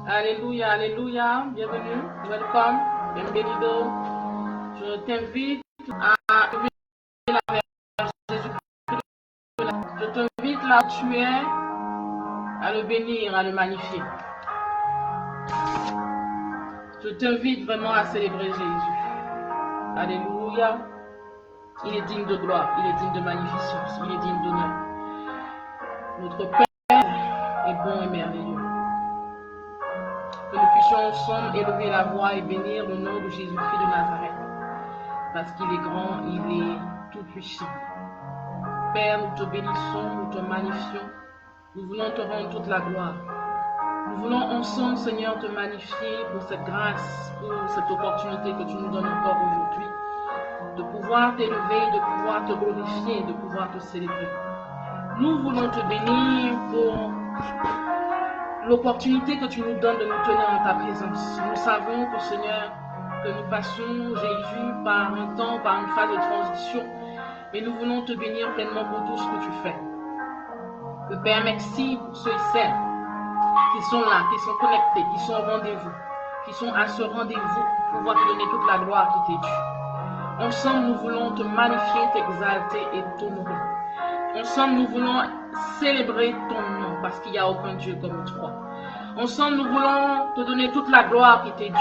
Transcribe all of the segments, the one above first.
Alléluia, alléluia. Bienvenue. Welcome. Bienvenido. Je t'invite à lever la vers Jésus-Christ. Je t'invite là où tu es à le bénir, à le magnifier. Je t'invite vraiment à célébrer Jésus. Alléluia. Il est digne de gloire, il est digne de magnificence, il est digne d'honneur. Notre Père est bon et merveilleux. Que nous puissions ensemble élever la voix et bénir le nom de Jésus-Christ de Nazareth. Parce qu'il est grand, il est tout puissant. Père, nous te bénissons, nous te magnifions. Nous voulons te rendre toute la gloire. Nous voulons ensemble, Seigneur, te magnifier pour cette grâce, pour cette opportunité que tu nous donnes encore aujourd'hui. De pouvoir t'élever, de pouvoir te glorifier, de pouvoir te célébrer. Nous voulons te bénir pour l'opportunité que tu nous donnes de nous tenir en ta présence. Nous savons que, Seigneur, que nous passons, Jésus, par un temps, par une phase de transition, mais nous voulons te bénir pleinement pour tout ce que tu fais. Que Père, merci pour ceux et celles qui sont là, qui sont connectés, qui sont au rendez-vous, qui sont à ce rendez-vous pour pouvoir te donner toute la gloire qui t'est due. Ensemble, nous voulons te magnifier, t'exalter et t'honorer. Ensemble, nous voulons célébrer ton nom parce qu'il n'y a aucun Dieu comme toi. Ensemble, nous voulons te donner toute la gloire qui t'est due.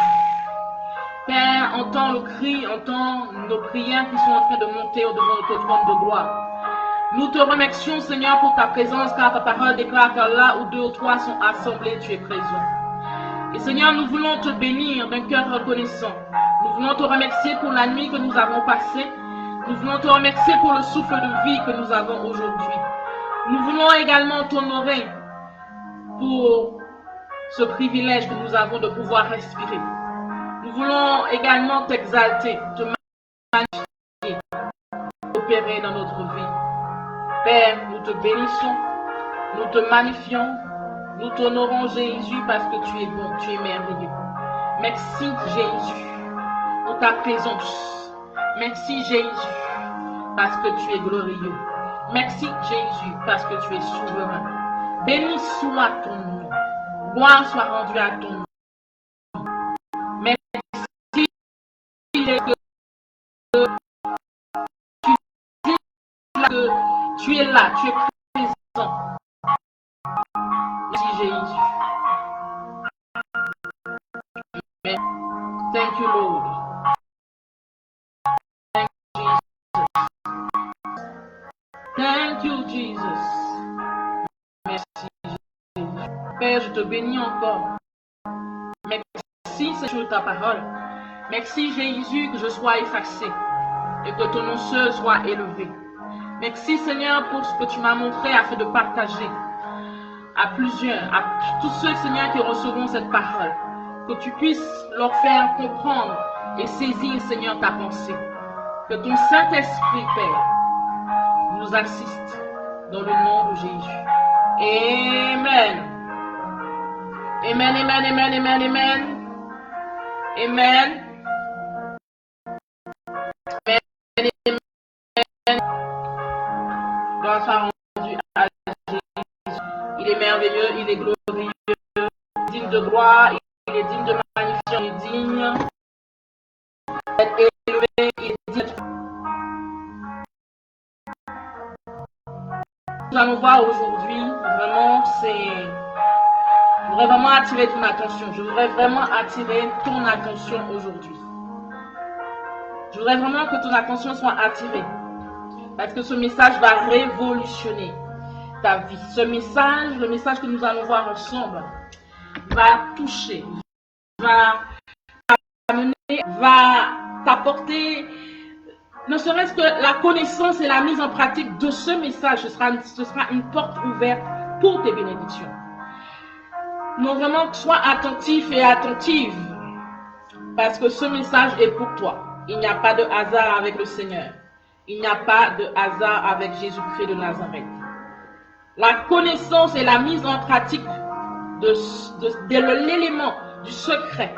Père, entends le cri, entends nos prières qui sont en train de monter au-devant de ton trône de gloire. Nous te remercions, Seigneur, pour ta présence, car ta parole déclare que là où 2 ou 3 sont assemblés, tu es présent. Et Seigneur, nous voulons te bénir d'un cœur reconnaissant. Nous voulons te remercier pour la nuit que nous avons passée. Nous voulons te remercier pour le souffle de vie que nous avons aujourd'hui. Nous voulons également t'honorer pour ce privilège que nous avons de pouvoir respirer. Nous voulons également t'exalter, te magnifier, opérer dans notre vie. Père, nous te bénissons, nous te magnifions, nous t'honorons Jésus parce que tu es bon, tu es merveilleux. Merci Jésus pour ta présence. Merci Jésus parce que tu es glorieux. Merci Jésus parce que tu es souverain. Béni soit ton nom. Gloire soit rendue à ton nom. Merci que tu es là, tu es présent. Merci Jésus. Amen. Thank you Lord. Thank you, Jesus. Merci, Jésus. Père, je te bénis encore. Merci, Seigneur, ta parole. Merci, Jésus, que je sois effacé et que ton nom seul soit élevé. Merci, Seigneur, pour ce que tu m'as montré afin de partager à plusieurs, à tous ceux, Seigneur, qui recevront cette parole. Que tu puisses leur faire comprendre et saisir, Seigneur, ta pensée. Que ton Saint-Esprit, Père, nous assiste dans le nom de Jésus. Amen. Amen, amen, amen, amen, amen. Amen. Amen, amen. Gloire soit rendue à Jésus. Il est merveilleux, il est glorieux, digne de gloire, il est digne de magnification, il est digne d'être élevé, il est digne. Nous allons voir aujourd'hui, vraiment, je voudrais vraiment attirer ton attention. Je voudrais vraiment attirer ton attention aujourd'hui. Je voudrais vraiment que ton attention soit attirée. Parce que ce message va révolutionner ta vie. Ce message, le message que nous allons voir ensemble, va toucher, va t'amener, va t'apporter, ne serait-ce que la connaissance et la mise en pratique de ce message. Ce sera une porte ouverte pour tes bénédictions. Donc vraiment, sois attentif et attentive. Parce que ce message est pour toi. Il n'y a pas de hasard avec le Seigneur. Il n'y a pas de hasard avec Jésus-Christ de Nazareth. La connaissance et la mise en pratique de l'élément, du secret,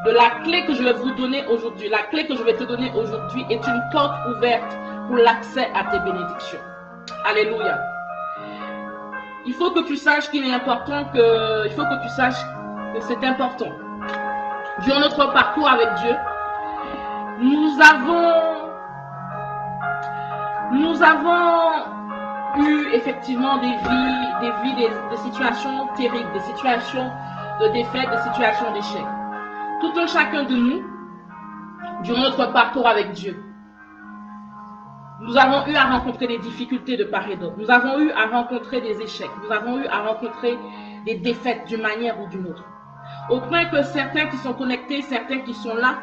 de la clé que je vais vous donner aujourd'hui, la clé que je vais te donner aujourd'hui est une porte ouverte pour l'accès à tes bénédictions. Alléluia. Il faut que tu saches qu'il est important il faut que tu saches que c'est important. Durant notre parcours avec Dieu, nous avons eu effectivement des situations terribles, des situations de défaite, des situations d'échec. Tout un chacun de nous, durant notre parcours avec Dieu, nous avons eu à rencontrer des difficultés de part et d'autre. Nous avons eu à rencontrer des échecs. Nous avons eu à rencontrer des défaites d'une manière ou d'une autre. Au point que certains qui sont connectés, certains qui sont là,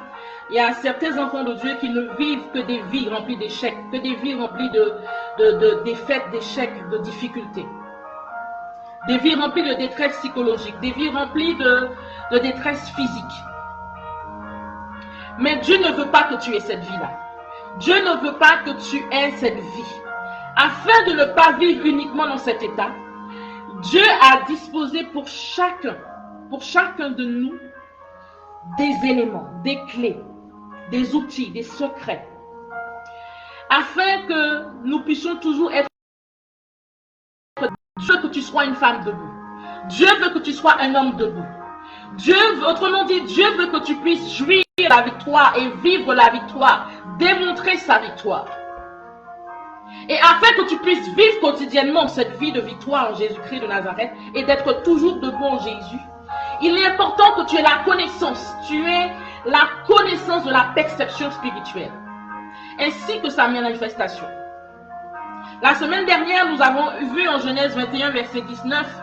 il y a certains enfants de Dieu qui ne vivent que des vies remplies d'échecs, que des vies remplies de défaites, d'échecs, de difficultés. Des vies remplies de détresse psychologique, des vies remplies de détresse physique. Mais Dieu ne veut pas que tu aies cette vie-là. Dieu ne veut pas que tu aies cette vie. Afin de ne pas vivre uniquement dans cet état, Dieu a disposé pour chacun de nous, des éléments, des clés, des outils, des secrets, afin que nous puissions toujours être. Dieu veut que tu sois une femme debout. Dieu veut que tu sois un homme debout. Autrement dit, Dieu veut que tu puisses jouir la victoire et vivre la victoire, démontrer sa victoire. Et afin que tu puisses vivre quotidiennement cette vie de victoire en Jésus-Christ de Nazareth et d'être toujours debout en Jésus, il est important que tu aies la connaissance, de la perception spirituelle, ainsi que sa manifestation. La semaine dernière, nous avons vu en Genèse 21, verset 19,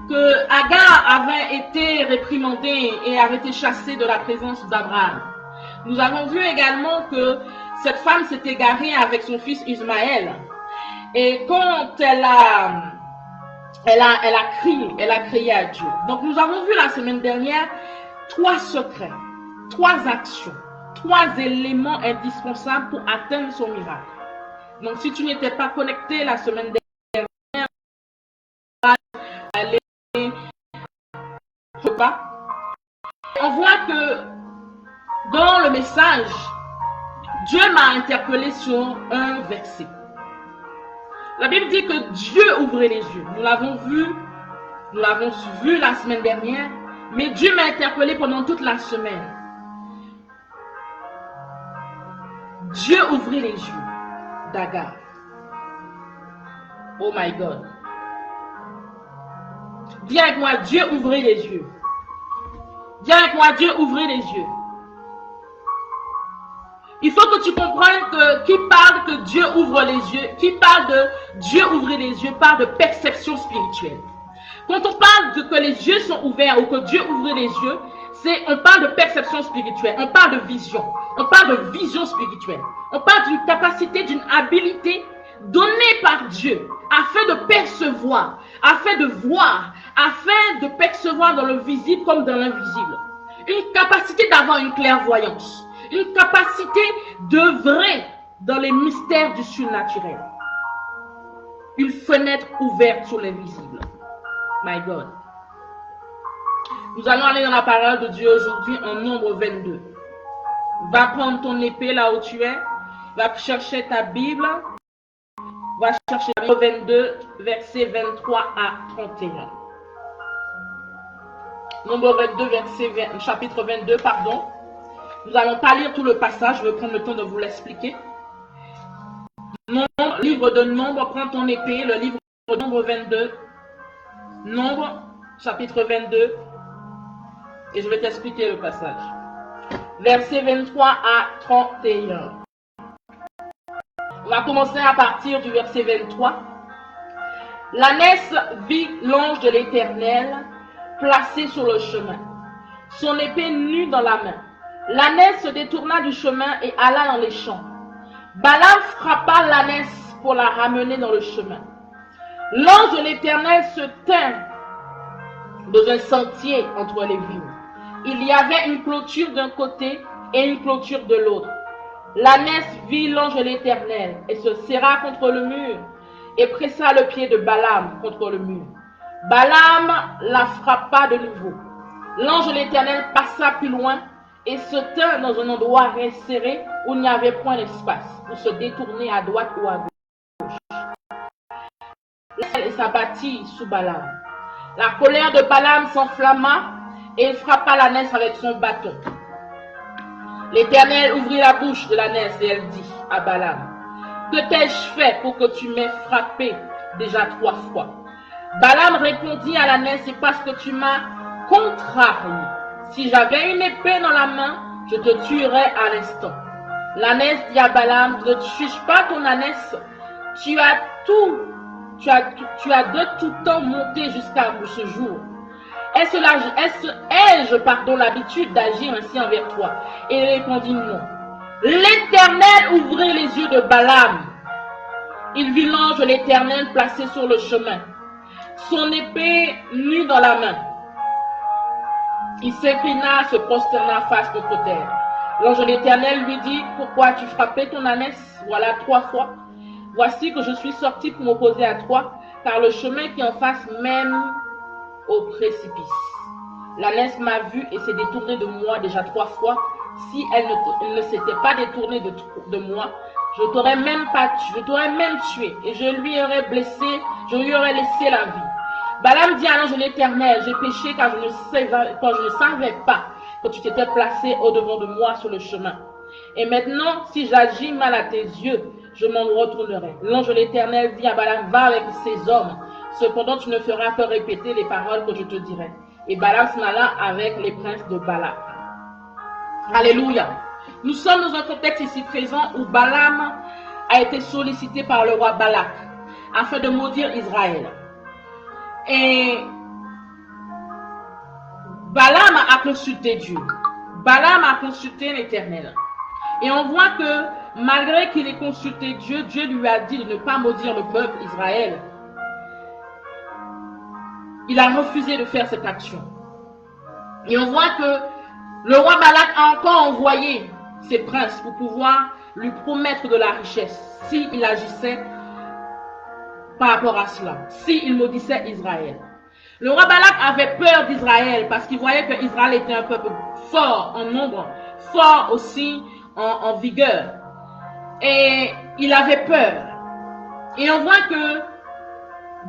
que Agar avait été réprimandée et avait été chassée de la présence d'Abraham. Nous avons vu également que cette femme s'est égarée avec son fils Ismaël. Et quand elle a crié à Dieu. Donc nous avons vu la semaine dernière 3 secrets, 3 actions, 3 éléments indispensables pour atteindre son miracle. Donc si tu n'étais pas connecté la semaine dernière, allez, on voit que dans le message, Dieu m'a interpellé sur un verset. La Bible dit que Dieu ouvrait les yeux. Nous l'avons vu la semaine dernière, mais Dieu m'a interpellé pendant toute la semaine. Dieu ouvrit les yeux d'Agar. Oh my God. Dis avec moi, Dieu ouvrit les yeux. Dis avec moi, Dieu ouvrit les yeux. Il faut que tu comprennes que qui parle que Dieu ouvre les yeux, qui parle de Dieu ouvrir les yeux, parle de perception spirituelle. Quand on parle de que les yeux sont ouverts ou que Dieu ouvre les yeux, on parle de perception spirituelle, on parle de vision, on parle de vision spirituelle. On parle d'une capacité, d'une habilité donnée par Dieu afin de percevoir, afin de voir, afin de percevoir dans le visible comme dans l'invisible. Une capacité d'avoir une clairvoyance. Une capacité d'œuvrer dans les mystères du surnaturel. Une fenêtre ouverte sur l'invisible. My God. Nous allons aller dans la parole de Dieu aujourd'hui en Nombre 22. Va prendre ton épée là où tu es. Va chercher ta Bible. Va chercher Nombre 22, versets 23 à 31. Nombre 22, chapitre 22, pardon. Nous n'allons pas lire tout le passage, je vais prendre le temps de vous l'expliquer. Livre de Nombre, prends ton épée, le livre de Nombre 22. Nombre, chapitre 22. Et je vais t'expliquer le passage. Versets 23 à 31. On va commencer à partir du verset 23. L'ânesse vit l'ange de l'Éternel placé sur le chemin, son épée nue dans la main. L'ânesse se détourna du chemin et alla dans les champs. Balaam frappa l'ânesse pour la ramener dans le chemin. L'ange de l'Éternel se tint dans un sentier entre les vignes. Il y avait une clôture d'un côté et une clôture de l'autre. L'ânesse vit l'ange de l'Éternel et se serra contre le mur et pressa le pied de Balaam contre le mur. Balaam la frappa de nouveau. L'ange de l'Éternel passa plus loin et se tint dans un endroit resserré où il n'y avait point d'espace pour se détourner à droite ou à gauche. Elle s'abattit sous Balaam. La colère de Balaam s'enflamma et il frappa l'ânesse avec son bâton. L'Éternel ouvrit la bouche de l'ânesse et elle dit à Balaam, « Que t'ai-je fait pour que tu m'aies frappé déjà 3 fois ?» Balaam répondit à l'ânesse, « C'est parce que tu m'as contrarié. Si j'avais une épée dans la main, je te tuerais à l'instant. » L'ânesse dit à Balaam, « Ne tue pas ton ânesse, tu as de tout temps monté jusqu'à ce jour. Ai-je l'habitude d'agir ainsi envers toi? » Et il répondit, « Non. » L'Éternel ouvrit les yeux de Balaam. Il vit l'ange de l'Éternel placé sur le chemin, son épée nue dans la main. Il s'inclina, se prosterna face contre terre. L'ange de l'Éternel lui dit, « Pourquoi as-tu frappé ton ânesse? Voilà 3 fois. Voici que je suis sorti pour m'opposer à toi, car le chemin qui en face mène au précipice. L'ânesse m'a vu et s'est détournée de moi déjà 3 fois. Si elle ne s'était pas détournée de moi, je t'aurais même tué et je lui aurais laissé la vie. » Balaam dit à l'ange de l'Éternel, « J'ai péché car je ne savais pas que tu t'étais placé au-devant de moi sur le chemin. Et maintenant, si j'agis mal à tes yeux, je m'en retournerai. » L'ange de l'Éternel dit à Balaam, « Va avec ces hommes. Cependant, tu ne feras que répéter les paroles que je te dirai. » Et Balaam s'en alla avec les princes de Balak. Alléluia. Nous sommes dans un contexte ici présent où Balaam a été sollicité par le roi Balak afin de maudire Israël. Et Balaam a consulté Dieu. Balaam a consulté l'Éternel. Et on voit que malgré qu'il ait consulté Dieu, Dieu lui a dit de ne pas maudire le peuple Israël. Il a refusé de faire cette action. Et on voit que le roi Balak a encore envoyé ses princes pour pouvoir lui promettre de la richesse s'il agissait par rapport à cela, s'il maudissait Israël. Le roi Balak avait peur d'Israël parce qu'il voyait que Israël était un peuple fort en nombre, fort aussi en vigueur. Et il avait peur. Et on voit que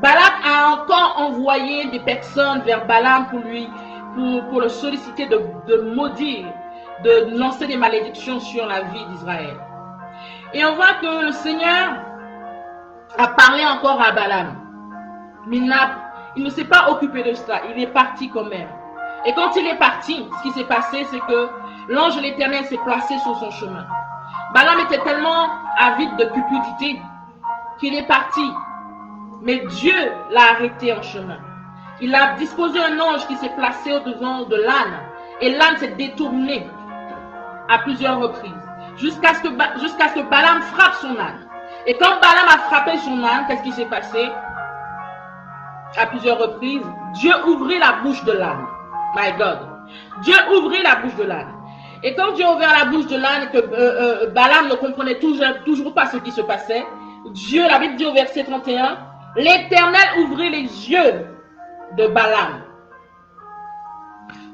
Balak a encore envoyé des personnes vers Balaam pour le solliciter de maudire, de lancer des malédictions sur la vie d'Israël. Et on voit que le Seigneur a parlé encore à Balaam. Mais il ne s'est pas occupé de cela. Il est parti quand même. Et quand il est parti, ce qui s'est passé, c'est que l'ange de l'Éternel s'est placé sur son chemin. Balaam était tellement avide de cupidité qu'il est parti. Mais Dieu l'a arrêté en chemin. Il a disposé un ange qui s'est placé au-devant de l'âne. Et l'âne s'est détourné à plusieurs reprises. Jusqu'à ce que Balaam frappe son âne. Et quand Balaam a frappé son âne, qu'est-ce qui s'est passé? À plusieurs reprises, Dieu ouvrit la bouche de l'âne. My God. Dieu ouvrit la bouche de l'âne. Et quand Dieu a ouvert la bouche de l'âne, que Balaam ne comprenait toujours pas ce qui se passait, Dieu, la Bible dit au verset 31, l'Éternel ouvrit les yeux de Balaam.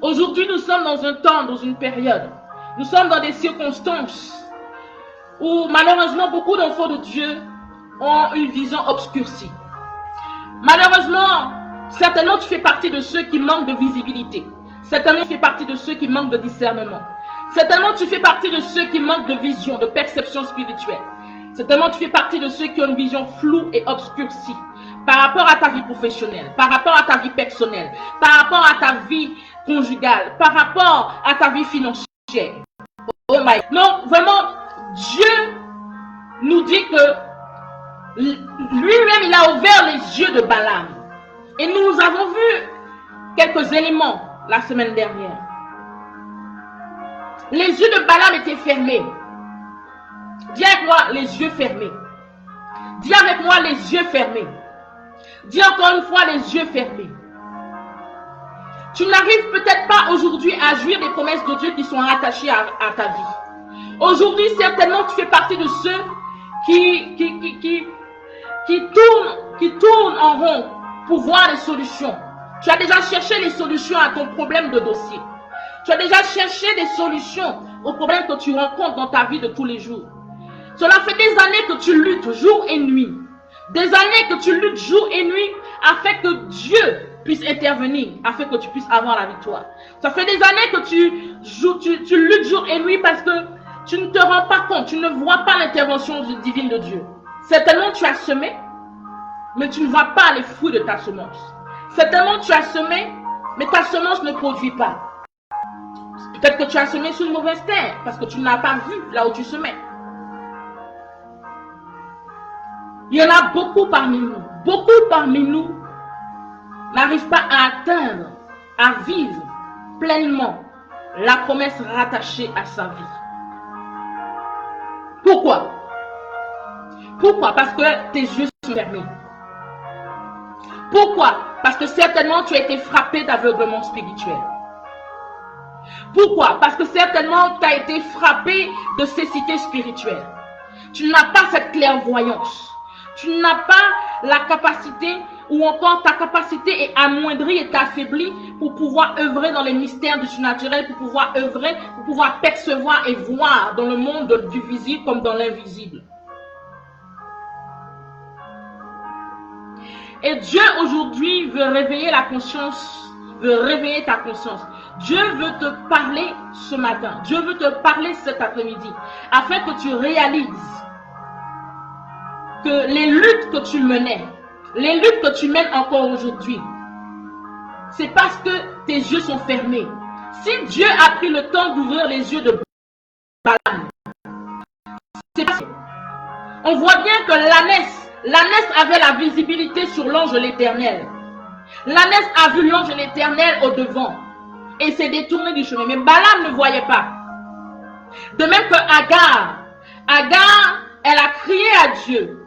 Aujourd'hui, nous sommes dans un temps, dans une période, nous sommes dans des circonstances où malheureusement beaucoup d'enfants de Dieu ont une vision obscurcie. Malheureusement, certainement tu fais partie de ceux qui manquent de visibilité. Certainement tu fais partie de ceux qui manquent de discernement. Certainement tu fais partie de ceux qui manquent de vision, de perception spirituelle. Certainement tu fais partie de ceux qui ont une vision floue et obscurcie par rapport à ta vie professionnelle, par rapport à ta vie personnelle, par rapport à ta vie conjugale, par rapport à ta vie financière. Oh my God. Non, vraiment, Dieu nous dit que lui-même, il a ouvert les yeux de Balaam. Et nous avons vu quelques éléments la semaine dernière. Les yeux de Balaam étaient fermés. Dis avec moi, les yeux fermés. Dis avec moi, les yeux fermés. Dis encore une fois, les yeux fermés. Tu n'arrives peut-être pas aujourd'hui à jouir des promesses de Dieu qui sont rattachées à ta vie. Aujourd'hui, certainement, tu fais partie de ceux qui tournent en rond pour voir les solutions. Tu as déjà cherché les solutions à ton problème de dossier. Tu as déjà cherché des solutions aux problèmes que tu rencontres dans ta vie de tous les jours. Cela fait des années que tu luttes jour et nuit. Des années que tu luttes jour et nuit afin que Dieu puisse intervenir afin que tu puisses avoir la victoire. Ça fait des années que tu luttes jour et nuit parce que tu ne te rends pas compte, tu ne vois pas l'intervention divine de Dieu. Certainement tu as semé, mais tu ne vois pas les fruits de ta semence. Certainement tu as semé, mais ta semence ne produit pas. Peut-être que tu as semé sur une mauvaise terre parce que tu n'as pas vu là où tu semais. Il y en a beaucoup parmi nous n'arrivent pas à atteindre, à vivre pleinement la promesse rattachée à sa vie. Pourquoi? Pourquoi? Parce que tes yeux sont fermés. Pourquoi? Parce que certainement tu as été frappé d'aveuglement spirituel. Pourquoi? Parce que certainement tu as été frappé de cécité spirituelle. Tu n'as pas cette clairvoyance. Tu n'as pas la capacité, ou encore ta capacité est amoindrie et affaiblie pour pouvoir œuvrer dans les mystères du surnaturel, pour pouvoir œuvrer, pour pouvoir percevoir et voir dans le monde du visible comme dans l'invisible. Et Dieu aujourd'hui veut réveiller la conscience, veut réveiller ta conscience. Dieu veut te parler ce matin, Dieu veut te parler cet après-midi, afin que tu réalises que les luttes que tu menais, les luttes que tu mènes encore aujourd'hui, c'est parce que tes yeux sont fermés. Si Dieu a pris le temps d'ouvrir les yeux de Balaam, c'est parce qu'on voit bien que l'ânesse avait la visibilité sur l'ange de l'Éternel. L'ânesse a vu l'ange de l'Éternel au devant et s'est détourné du chemin. Mais Balaam ne voyait pas. De même que Agar, elle a crié à Dieu.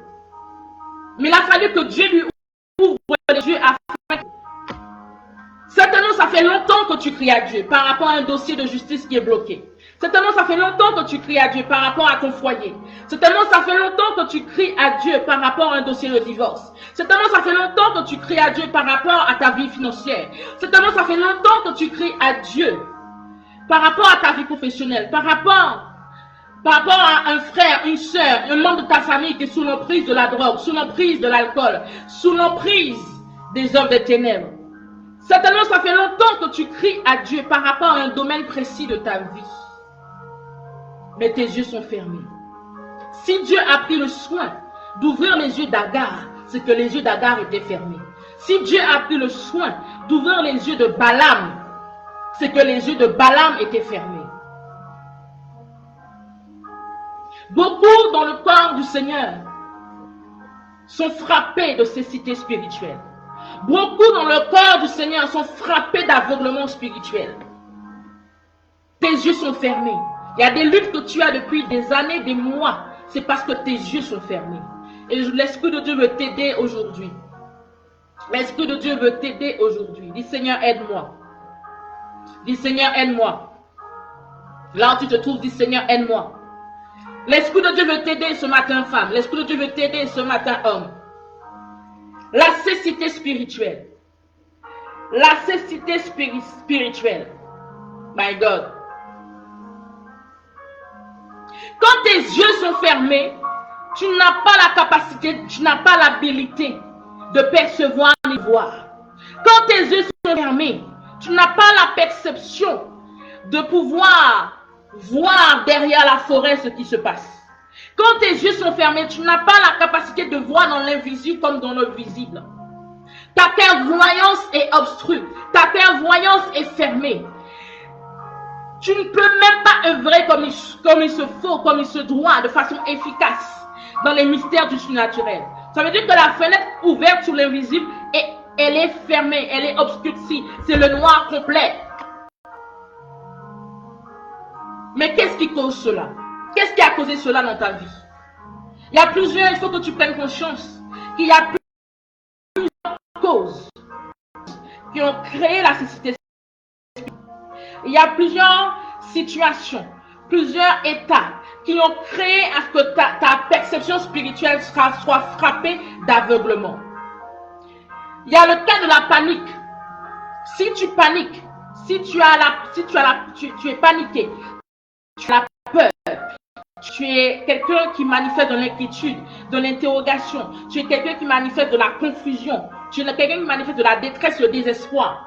Mais il a fallu que Dieu lui ouvre les yeux afin. Certainement, ça fait longtemps que tu cries à Dieu par rapport à un dossier de justice qui est bloqué. Certainement, ça fait longtemps que tu cries à Dieu par rapport à ton foyer. Certainement, ça fait longtemps que tu cries à Dieu par rapport à un dossier de divorce. Certainement, ça fait longtemps que tu cries à Dieu par rapport à ta vie financière. Certainement, ça fait longtemps que tu cries à Dieu par rapport à ta vie professionnelle, par rapport à un frère, une soeur, un membre de ta famille qui est sous l'emprise de la drogue, sous l'emprise de l'alcool, sous l'emprise des œuvres des ténèbres. Certainement, ça fait longtemps que tu cries à Dieu par rapport à un domaine précis de ta vie. Mais tes yeux sont fermés. Si Dieu a pris le soin d'ouvrir les yeux d'Agar, c'est que les yeux d'Agar étaient fermés. Si Dieu a pris le soin d'ouvrir les yeux de Balaam, c'est que les yeux de Balaam étaient fermés. Beaucoup dans le corps du Seigneur sont frappés de cécité spirituelle. Beaucoup dans le corps du Seigneur sont frappés d'aveuglement spirituel. Tes yeux sont fermés. Il y a des luttes que tu as depuis des années, des mois. C'est parce que tes yeux sont fermés. Et l'Esprit de Dieu veut t'aider aujourd'hui. L'Esprit de Dieu veut t'aider aujourd'hui. Dis Seigneur, aide-moi. Dis Seigneur, aide-moi. Là où tu te trouves, dis Seigneur, aide-moi. L'Esprit de Dieu veut t'aider ce matin, femme. L'Esprit de Dieu veut t'aider ce matin, homme. La cécité spirituelle. La cécité spirituelle. My God. Quand tes yeux sont fermés, tu n'as pas la capacité, tu n'as pas l'habilité de percevoir ni voir. Quand tes yeux sont fermés, tu n'as pas la perception de pouvoir voir derrière la forêt ce qui se passe. Quand tes yeux sont fermés, tu n'as pas la capacité de voir dans l'invisible comme dans le visible. Ta clairvoyance est obstrue, ta clairvoyance est fermée. Tu ne peux même pas œuvrer comme il se faut, comme il se doit, de façon efficace dans les mystères du surnaturel. Ça veut dire que la fenêtre ouverte sur l'invisible, elle est fermée, elle est obscurcie. C'est le noir complet. Mais qu'est-ce qui cause cela? Qu'est-ce qui a causé cela dans ta vie? Il faut que tu prennes conscience qu'il y a plusieurs causes qui ont créé la cécité. Il y a plusieurs situations, plusieurs états qui ont créé à ce que ta perception spirituelle soit frappée d'aveuglement. Il y a le cas de la panique. Si tu paniques, tu es paniqué, tu as peur, tu es quelqu'un qui manifeste de l'inquiétude, de l'interrogation. Tu es quelqu'un qui manifeste de la confusion. Tu es quelqu'un qui manifeste de la détresse, le désespoir.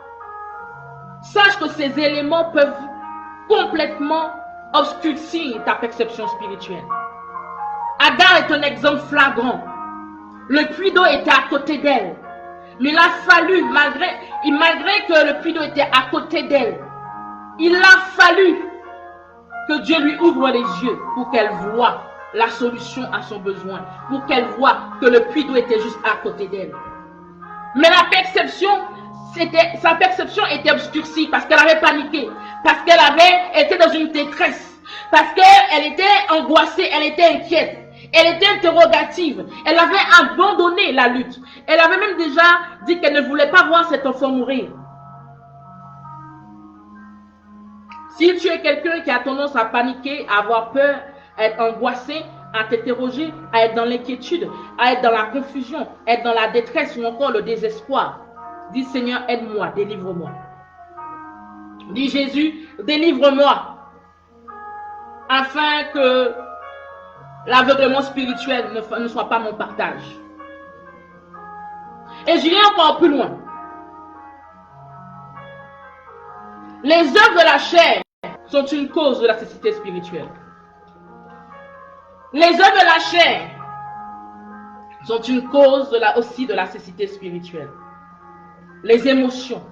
Sache que ces éléments peuvent complètement obscurcir ta perception spirituelle. Agar est un exemple flagrant. Le puits d'eau était à côté d'elle. Mais il a fallu, malgré que le puits d'eau était à côté d'elle, il a fallu que Dieu lui ouvre les yeux pour qu'elle voie la solution à son besoin, pour qu'elle voie que le puits d'eau était juste à côté d'elle. Mais sa perception était obscurcie parce qu'elle avait paniqué, parce qu'elle avait été dans une détresse, parce qu'elle était angoissée, elle était inquiète. Elle était interrogative. Elle avait abandonné la lutte. Elle avait même déjà dit qu'elle ne voulait pas voir cet enfant mourir. Si tu es quelqu'un qui a tendance à paniquer, à avoir peur, à être angoissé, à t'interroger, à être dans l'inquiétude, à être dans la confusion, à être dans la détresse ou encore le désespoir, dis Seigneur, aide-moi, délivre-moi. Dis Jésus, délivre-moi, afin que l'aveuglement spirituel ne soit pas mon partage. Et j'irai encore plus loin. Les œuvres de la chair sont une cause de la cécité spirituelle. Les œuvres de la chair sont une cause aussi de la cécité spirituelle. Les émotions,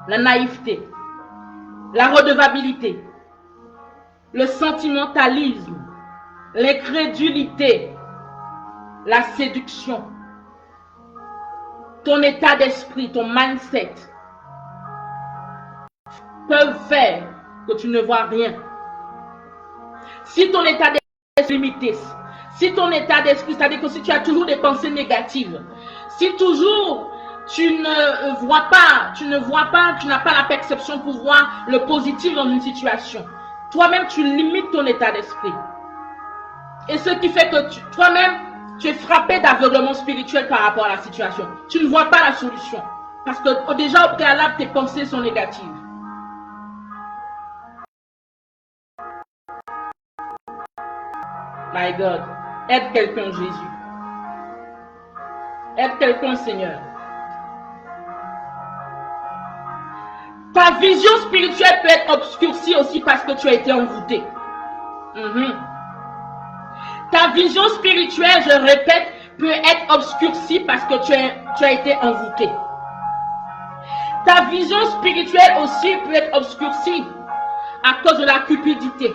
la naïveté, la redevabilité, le sentimentalisme, l'incrédulité, la séduction, ton état d'esprit, ton mindset peuvent faire que tu ne vois rien. Si ton état d'esprit est limité, si ton état d'esprit, c'est-à-dire que si tu as toujours des pensées négatives, si toujours tu ne vois pas, tu n'as pas la perception pour voir le positif dans une situation, toi-même tu limites ton état d'esprit. Et ce qui fait que toi-même, tu es frappé d'aveuglement spirituel par rapport à la situation. Tu ne vois pas la solution. Parce que déjà au préalable, tes pensées sont négatives. My God, aide quelqu'un, Jésus. Aide quelqu'un, Seigneur. Ta vision spirituelle peut être obscurcie aussi parce que tu as été envoûté. Ta vision spirituelle, je répète, peut être obscurcie parce que tu as été envoûté. Ta vision spirituelle aussi peut être obscurcie à cause de la cupidité.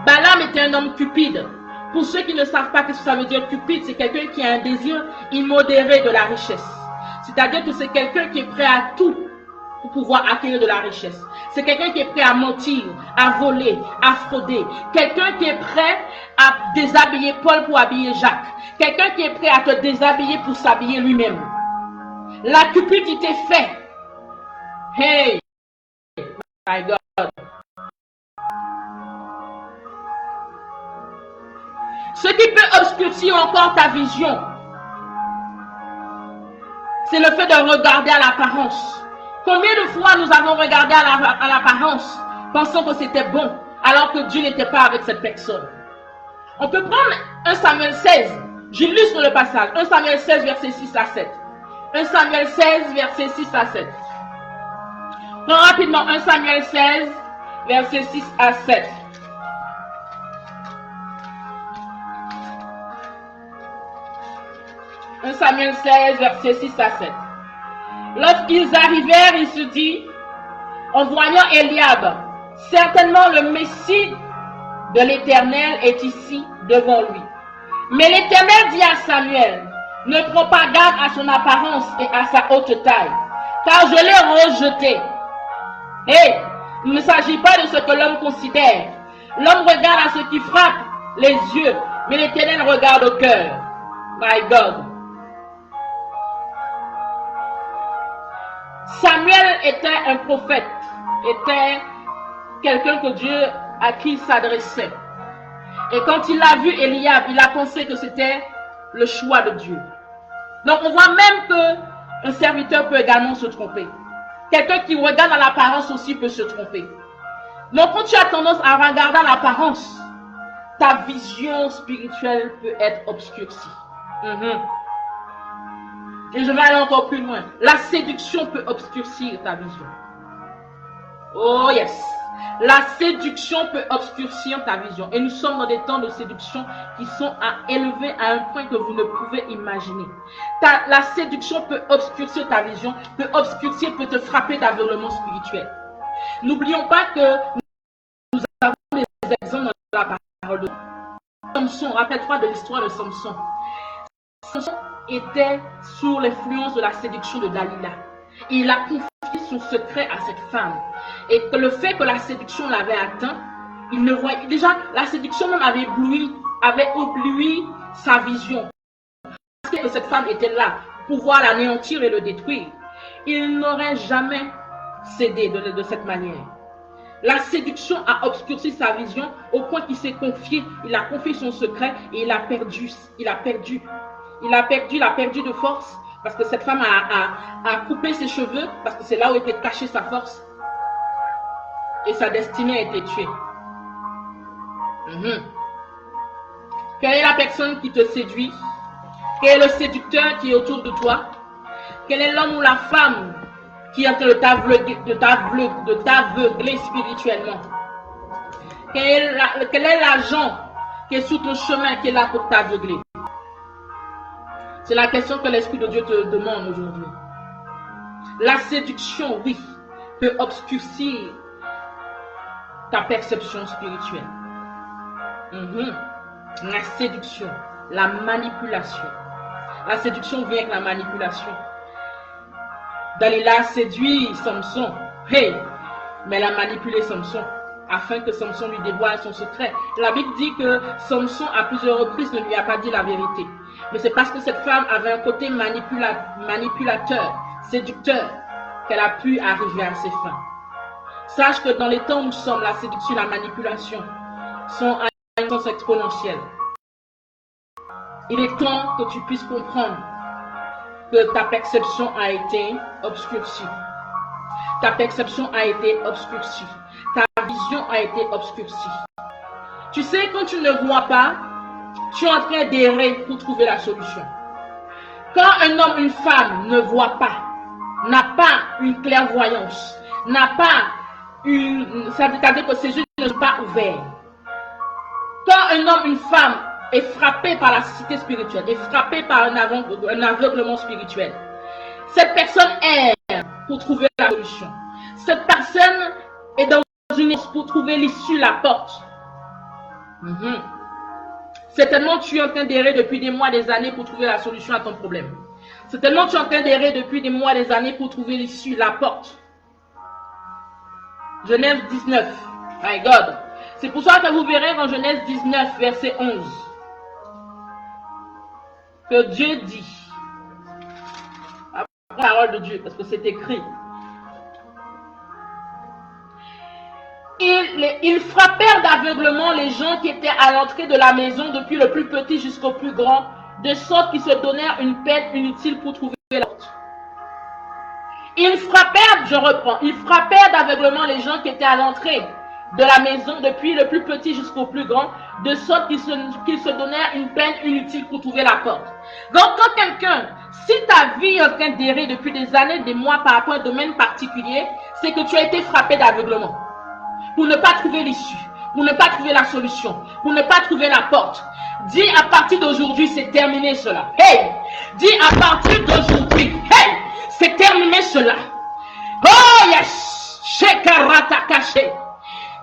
Balaam était un homme cupide. Pour ceux qui ne savent pas ce que ça veut dire cupide, c'est quelqu'un qui a un désir immodéré de la richesse. C'est-à-dire que c'est quelqu'un qui est prêt à tout pour pouvoir acquérir de la richesse. C'est quelqu'un qui est prêt à mentir, à voler, à frauder. Quelqu'un qui est prêt à déshabiller Paul pour habiller Jacques. Quelqu'un qui est prêt à te déshabiller pour s'habiller lui-même. La cupidité fait. Hey, my God. Ce qui peut obscurcir encore ta vision, c'est le fait de regarder à l'apparence. Combien de fois nous avons regardé à l'apparence, pensant que c'était bon, alors que Dieu n'était pas avec cette personne. On peut prendre 1 Samuel 16, j'illustre le passage, 1 Samuel 16, verset 6 à 7. 1 Samuel 16, verset 6 à 7. Prends rapidement 1 Samuel 16, verset 6 à 7. Samuel 16, verset 6 à 7. Lorsqu'ils arrivèrent, il se dit, en voyant Eliab, certainement le Messie de l'Éternel est ici devant lui. Mais l'Éternel dit à Samuel, ne prends pas garde à son apparence et à sa haute taille, car je l'ai rejeté. Et il ne s'agit pas de ce que l'homme considère. L'homme regarde à ce qui frappe les yeux, mais l'Éternel regarde au cœur. My God. Samuel était un prophète, était quelqu'un que Dieu à qui il s'adressait. Et quand il a vu Eliab, il a pensé que c'était le choix de Dieu. Donc on voit même qu'un serviteur peut également se tromper. Quelqu'un qui regarde à l'apparence aussi peut se tromper. Donc quand tu as tendance à regarder à l'apparence, ta vision spirituelle peut être obscurcie. Et je vais aller encore plus loin. La séduction peut obscurcir ta vision. Oh yes. La séduction peut obscurcir ta vision. Et nous sommes dans des temps de séduction qui sont élevés à un point que vous ne pouvez imaginer. La séduction peut obscurcir ta vision, peut te frapper d'aveuglement spirituel. N'oublions pas que nous avons des exemples dans la parole de Samson. Rappelle-toi de l'histoire de Samson. Samson était sous l'influence de la séduction de Dalila. Et il a confié son secret à cette femme. Et que le fait que la séduction l'avait atteint, il ne voyait déjà la séduction même avait ébloui sa vision. Parce que cette femme était là pour pouvoir l'anéantir et le détruire. Il n'aurait jamais cédé de cette manière. La séduction a obscurci sa vision au point qu'il s'est confié, il a confié son secret et il a perdu de force parce que cette femme a coupé ses cheveux parce que c'est là où était cachée sa force et sa destinée a été tuée. Quelle est la personne qui te séduit? Quel est le séducteur qui est autour de toi? Quel est l'homme ou la femme qui est en train de t'aveugler spirituellement? Quel est l'agent qui est sur ton chemin, qui est là pour t'aveugler? C'est la question que l'Esprit de Dieu te demande aujourd'hui. La séduction, oui, peut obscurcir ta perception spirituelle. La séduction, la manipulation. La séduction vient avec la manipulation. Dalila séduit Samson, mais elle a manipulé Samson afin que Samson lui dévoile son secret. La Bible dit que Samson à plusieurs reprises ne lui a pas dit la vérité. Mais c'est parce que cette femme avait un côté manipulateur, séducteur, qu'elle a pu arriver à ses fins. Sache que dans les temps où nous sommes, la séduction et la manipulation sont à une sens exponentielle. Il est temps que tu puisses comprendre que ta perception a été obscurcie. Ta perception a été obscurcie. Ta vision a été obscurcie. Tu sais, quand tu ne vois pas, tu es en train d'errer pour trouver la solution. Quand un homme, une femme ne voit pas, n'a pas une clairvoyance, n'a pas c'est-à-dire que ses yeux ne sont pas ouverts. Quand un homme, une femme est frappé par la cécité spirituelle, est frappé par un aveuglement spirituel, cette personne erre pour trouver la solution. Cette personne est dans une erreur pour trouver l'issue, la porte. Certainement, tu es en train d'errer depuis des mois, des années pour trouver la solution à ton problème. Certainement, tu es en train d'errer depuis des mois, des années pour trouver l'issue, la porte. Genèse 19. My God. C'est pour ça que vous verrez dans Genèse 19, verset 11, que Dieu dit, la parole de Dieu, parce que c'est écrit, ils frappèrent d'aveuglement les gens qui étaient à l'entrée de la maison, depuis le plus petit jusqu'au plus grand, de sorte qu'ils se donnèrent une peine inutile pour trouver la porte. Ils frappèrent d'aveuglement les gens qui étaient à l'entrée de la maison, depuis le plus petit jusqu'au plus grand, de sorte qu'ils se donnèrent une peine inutile pour trouver la porte. Donc quand quelqu'un, si ta vie est en train d'errer depuis des années, des mois par rapport à un domaine particulier, c'est que tu as été frappé d'aveuglement. Pour ne pas trouver l'issue, pour ne pas trouver la solution, pour ne pas trouver la porte. Dis à partir d'aujourd'hui, c'est terminé cela. Hey! Dis à partir d'aujourd'hui, hey! C'est terminé cela. Oh yes! Shekarata caché.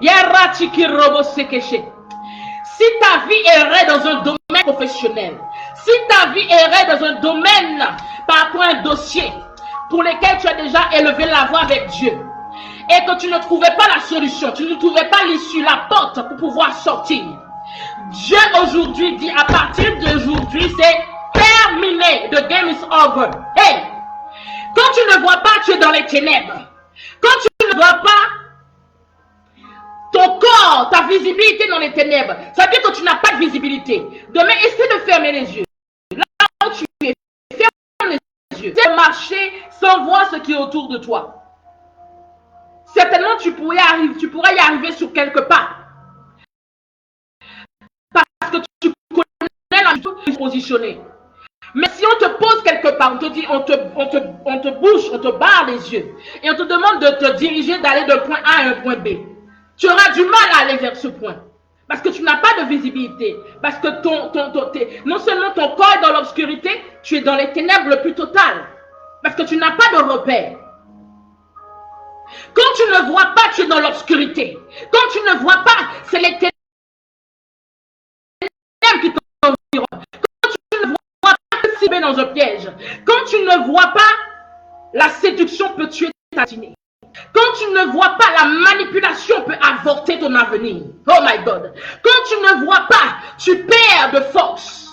Yarati robo sekeche. Si ta vie errait dans un domaine professionnel, si ta vie errait dans un domaine par rapport à un dossier pour lequel tu as déjà élevé la voix avec Dieu, et que tu ne trouvais pas la solution, tu ne trouvais pas l'issue, la porte pour pouvoir sortir, Dieu aujourd'hui dit à partir d'aujourd'hui, c'est terminé. The game is over. Hey! Quand tu ne vois pas, tu es dans les ténèbres. Quand tu ne vois pas, ton corps, ta visibilité dans les ténèbres, ça veut dire que tu n'as pas de visibilité. Demain, essaie de fermer les yeux. Là où tu es, ferme les yeux. C'est marcher sans voir ce qui est autour de toi. Certainement, tu pourrais y arriver sur quelques pas. positionner. Mais si on te pose quelque part, on te dit, on te bouge, on te barre les yeux et on te demande de te diriger, d'aller d'un point A à un point B, tu auras du mal à aller vers ce point. Parce que tu n'as pas de visibilité. Parce que non seulement ton corps est dans l'obscurité, tu es dans les ténèbres le plus total. Parce que tu n'as pas de repère. Quand tu ne vois pas, tu es dans l'obscurité. Quand tu ne vois pas, c'est les ténèbres qui t'environnent. Quand tu ne vois pas, tu es dans un piège. Quand tu ne vois pas, la séduction peut tuer ta destinée. Quand tu ne vois pas, la manipulation peut avorter ton avenir. Oh my God. Quand tu ne vois pas, tu perds de force.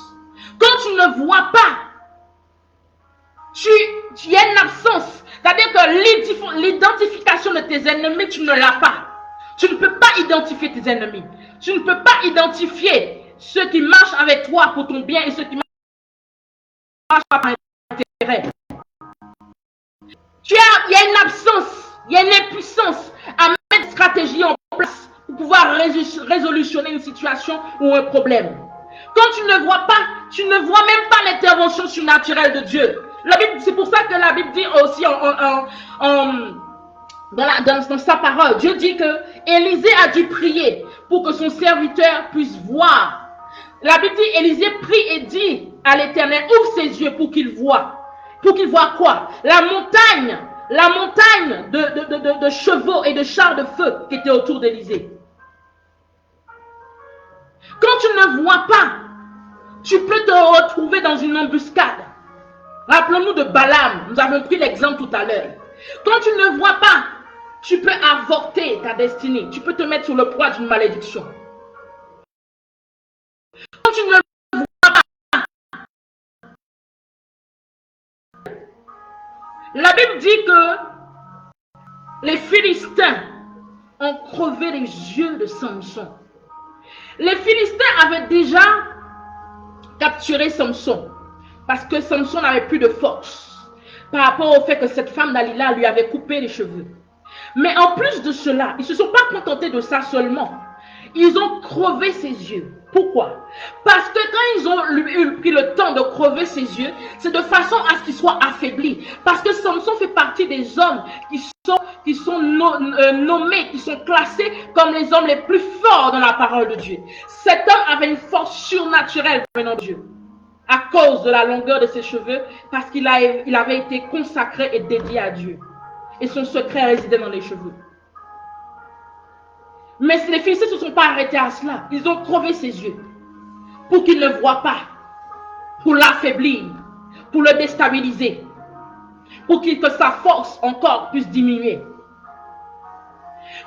Quand tu ne vois pas, tu as une absence. C'est-à-dire que l'identification de tes ennemis, tu ne l'as pas. Tu ne peux pas identifier tes ennemis. Tu ne peux pas identifier ceux qui marchent avec toi pour ton bien et ceux qui marchent pas par intérêt. Il y a une absence, il y a une impuissance à mettre une stratégie en place pour pouvoir résolutionner une situation ou un problème. Quand tu ne vois pas, tu ne vois même pas l'intervention surnaturelle de Dieu. C'est pour ça que la Bible dit aussi dans sa parole, Dieu dit que Élisée a dû prier pour que son serviteur puisse voir. La Bible dit, Élisée prie et dit à l'Éternel, ouvre ses yeux pour qu'il voie. Pour qu'il voit quoi? La montagne de chevaux et de chars de feu qui étaient autour d'Élisée. Quand tu ne vois pas, tu peux te retrouver dans une embuscade. Rappelons-nous de Balaam, nous avons pris l'exemple tout à l'heure. Quand tu ne vois pas, tu peux avorter ta destinée. Tu peux te mettre sur le poids d'une malédiction. Quand tu ne vois pas, la Bible dit que les Philistins ont crevé les yeux de Samson. Les Philistins avaient déjà capturé Samson parce que Samson n'avait plus de force par rapport au fait que cette femme Dalila lui avait coupé les cheveux. Mais en plus de cela, ils ne se sont pas contentés de ça seulement. Ils ont crevé ses yeux. Pourquoi? Parce que quand ils ont pris le temps de crever ses yeux, c'est de façon à ce qu'il soit affaibli. Parce que Samson fait partie des hommes qui sont nommés, qui sont classés comme les hommes les plus forts dans la parole de Dieu. Cet homme avait une force surnaturelle venant de Dieu. À cause de la longueur de ses cheveux, parce qu'il avait été consacré et dédié à Dieu. Et son secret résidait dans les cheveux. Mais les Philistins ne se sont pas arrêtés à cela. Ils ont crevé ses yeux pour qu'il ne voie pas, pour l'affaiblir, pour le déstabiliser, pour que sa force encore puisse diminuer.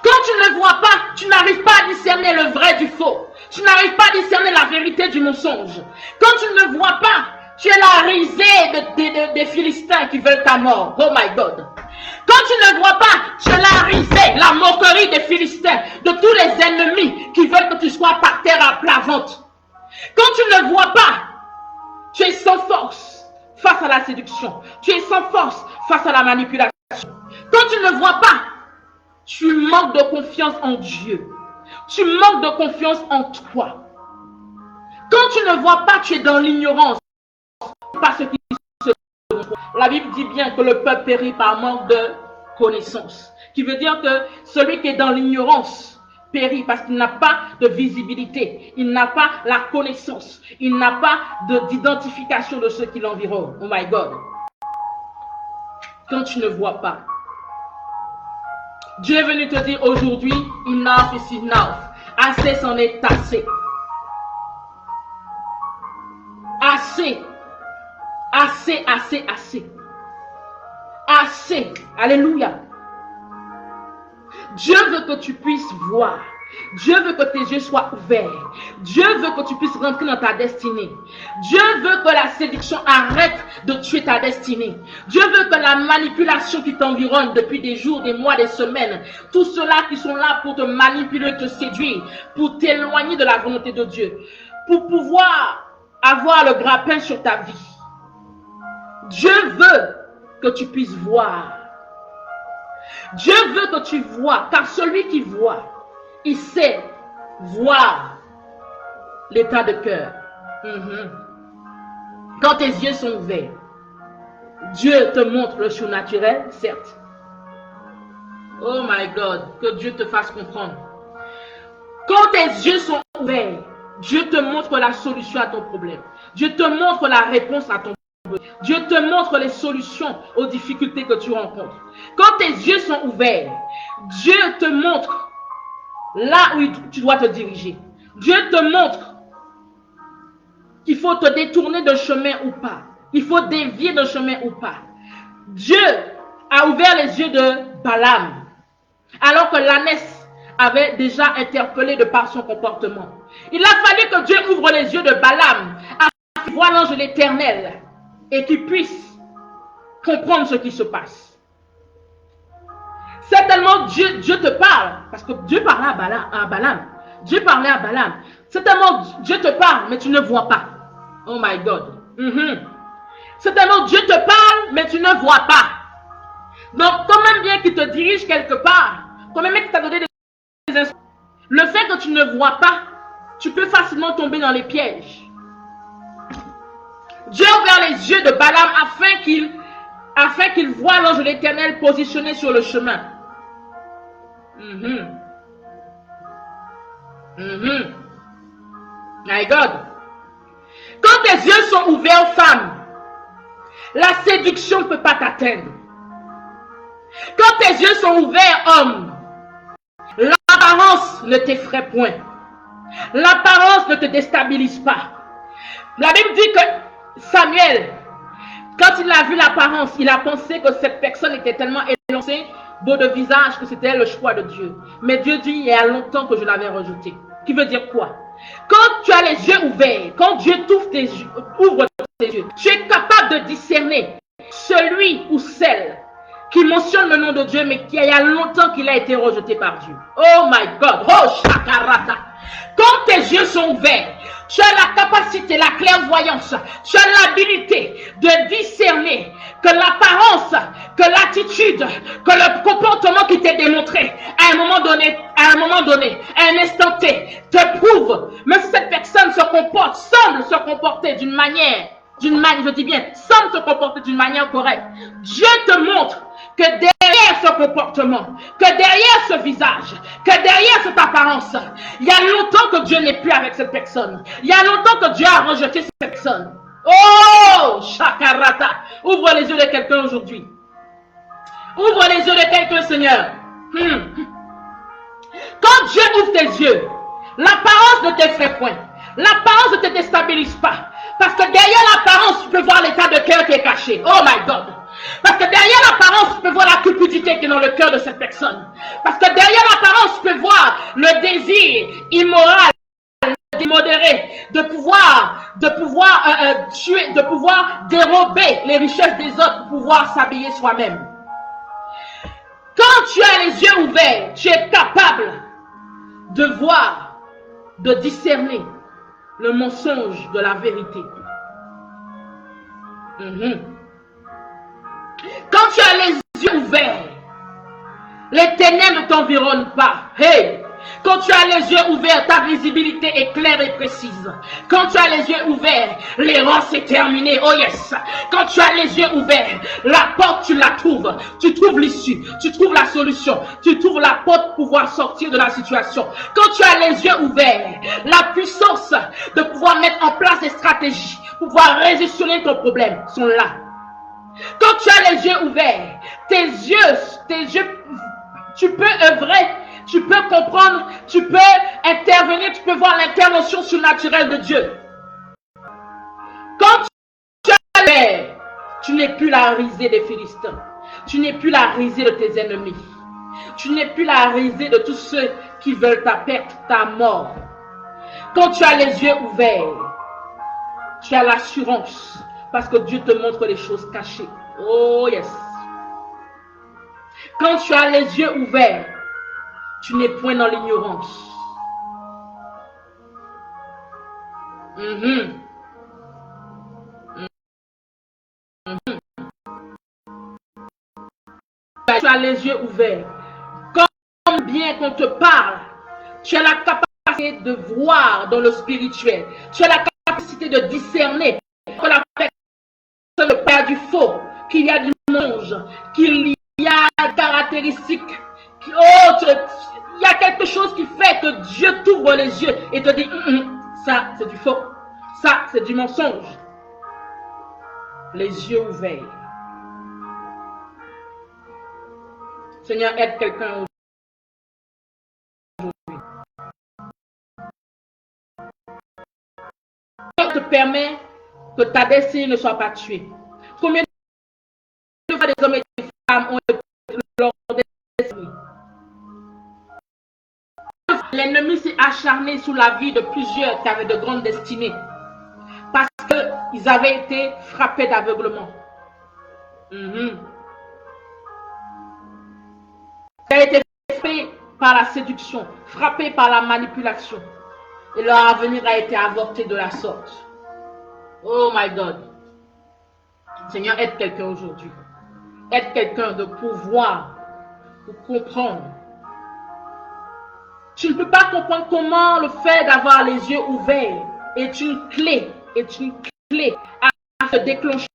Quand tu ne vois pas, tu n'arrives pas à discerner le vrai du faux. Tu n'arrives pas à discerner la vérité du mensonge. Quand tu ne vois pas, tu es la risée des Philistins qui veulent ta mort. Oh my God. Quand tu ne vois pas, tu es la risée, la moquerie des Philistins, de tous les ennemis qui veulent que tu sois par terre à plat ventre. Quand tu ne vois pas, tu es sans force face à la séduction. Tu es sans force face à la manipulation. Quand tu ne vois pas, tu manques de confiance en Dieu. Tu manques de confiance en toi. Quand tu ne vois pas, tu es dans l'ignorance. Parce que la Bible dit bien que le peuple périt par manque de connaissance. Qui veut dire que celui qui est dans l'ignorance périt parce qu'il n'a pas de visibilité. Il n'a pas la connaissance. Il n'a pas d'identification de ceux qui l'environnent. Oh my God. Quand tu ne vois pas, Dieu est venu te dire aujourd'hui, enough is enough. Assez, c'en est assez. Assez. Assez, assez, assez. Assez. Alléluia. Dieu veut que tu puisses voir. Dieu veut que tes yeux soient ouverts. Dieu veut que tu puisses rentrer dans ta destinée. Dieu veut que la séduction arrête de tuer ta destinée. Dieu veut que la manipulation qui t'environne depuis des jours, des mois, des semaines, tous ceux-là qui sont là pour te manipuler, te séduire, pour t'éloigner de la volonté de Dieu, pour pouvoir avoir le grappin sur ta vie. Dieu veut que tu puisses voir. Dieu veut que tu vois, car celui qui voit, il sait voir l'état de cœur. Quand tes yeux sont ouverts, Dieu te montre le surnaturel, certes. Oh my God, que Dieu te fasse comprendre. Quand tes yeux sont ouverts, Dieu te montre la solution à ton problème. Dieu te montre la réponse à ton problème. Dieu te montre les solutions aux difficultés que tu rencontres. Quand tes yeux sont ouverts, Dieu te montre là où tu dois te diriger. Dieu te montre qu'il faut te détourner d'un chemin ou pas. Il faut dévier d'un chemin ou pas. Dieu a ouvert les yeux de Balaam, alors que l'ânesse avait déjà interpellé de par son comportement. Il a fallu que Dieu ouvre les yeux de Balaam afin qu'il voie l'ange de l'Éternel et qu'il puisse comprendre ce qui se passe. Certainement Dieu te parle, parce que Dieu parlait à Balaam. Dieu parlait à Balaam. Certainement Dieu te parle, mais tu ne vois pas. Oh my God. Certainement Dieu te parle, mais tu ne vois pas. Donc, quand même bien qu'il te dirige quelque part, quand même bien qu'il t'a donné des instructions, le fait que tu ne vois pas, tu peux facilement tomber dans les pièges. Dieu a ouvert les yeux de Balaam afin qu'il voie l'ange de l'Éternel positionné sur le chemin. My God. Quand tes yeux sont ouverts, femme, la séduction ne peut pas t'atteindre. Quand tes yeux sont ouverts, homme, l'apparence ne t'effraie point. L'apparence ne te déstabilise pas. La Bible dit que Samuel, quand il a vu l'apparence, il a pensé que cette personne était tellement élancée, beau de visage, que c'était le choix de Dieu. Mais Dieu dit, il y a longtemps que je l'avais rejeté. Qui veut dire quoi? Quand tu as les yeux ouverts, quand Dieu ouvre tes yeux, tu es capable de discerner celui ou celle qui mentionne le nom de Dieu, mais qui il y a longtemps qu'il a été rejeté par Dieu. Oh my God. Oh shakarata. Quand tes yeux sont ouverts, tu as la capacité, la clairvoyance, tu as l'habilité de discerner que l'apparence, que l'attitude, que le comportement qui t'est démontré à un moment donné, à un instant T, te prouve, même si cette personne semble se comporter d'une manière, je dis bien, semble se comporter d'une manière correcte. Dieu te montre que derrière ce comportement, que derrière ce visage, que derrière cette apparence, il y a longtemps que Dieu n'est plus avec cette personne. Il y a longtemps que Dieu a rejeté cette personne. Oh, shakarata. Ouvre les yeux de quelqu'un aujourd'hui. Ouvre les yeux de quelqu'un, Seigneur. Quand Dieu ouvre tes yeux, l'apparence ne t'effraie point. L'apparence ne te déstabilise pas. Parce que derrière l'apparence, tu peux voir l'état de cœur qui est caché. Oh my God. Parce que derrière l'apparence, tu peux voir la cupidité qui est dans le cœur de cette personne. Parce que derrière l'apparence, tu peux voir le désir immoral, démodéré, de pouvoir tuer, de pouvoir dérober les richesses des autres pour pouvoir s'habiller soi-même. Quand tu as les yeux ouverts, tu es capable de voir, de discerner le mensonge de la vérité. Quand tu as les yeux ouverts, les ténèbres ne t'environnent pas. Hey! Quand tu as les yeux ouverts, ta visibilité est claire et précise. Quand tu as les yeux ouverts, l'errance est terminée. Oh yes! Quand tu as les yeux ouverts, la porte, tu la trouves. Tu trouves l'issue. Tu trouves la solution. Tu trouves la porte pour pouvoir sortir de la situation. Quand tu as les yeux ouverts, la puissance de pouvoir mettre en place des stratégies pour pouvoir résister ton problème sont là. Quand tu as les yeux ouverts, tes yeux, tu peux œuvrer, tu peux comprendre, tu peux intervenir, tu peux voir l'intervention surnaturelle de Dieu. Quand tu as les yeux, tu n'es plus la risée des Philistins. Tu n'es plus la risée de tes ennemis. Tu n'es plus la risée de tous ceux qui veulent ta perte, ta mort. Quand tu as les yeux ouverts, tu as l'assurance. Parce que Dieu te montre les choses cachées. Oh yes. Quand tu as les yeux ouverts, tu n'es point dans l'ignorance. Tu as les yeux ouverts. Comme bien qu'on te parle, tu as la capacité de voir dans le spirituel. Tu as la capacité de discerner que la personne est le père du faux, qu'il y a du mensonge, qu'il y a des caractéristiques. Oh, il y a quelque chose qui fait que Dieu t'ouvre les yeux et te dit, ça c'est du faux, ça c'est du mensonge. Les yeux ouverts. Seigneur, aide quelqu'un aujourd'hui. Dieu te permet que ta destinée ne soit pas tuée. Combien de fois des hommes et des femmes ont été leur destinée? L'ennemi s'est acharné sur la vie de plusieurs qui avaient de grandes destinées parce qu'ils avaient été frappés d'aveuglement. Ça a été frappé par la séduction, frappé par la manipulation. Et leur avenir a été avorté de la sorte. Oh my God. Seigneur, aide quelqu'un aujourd'hui. Aide quelqu'un de pouvoir comprendre. Tu ne peux pas comprendre comment le fait d'avoir les yeux ouverts est une clé à se déclencher.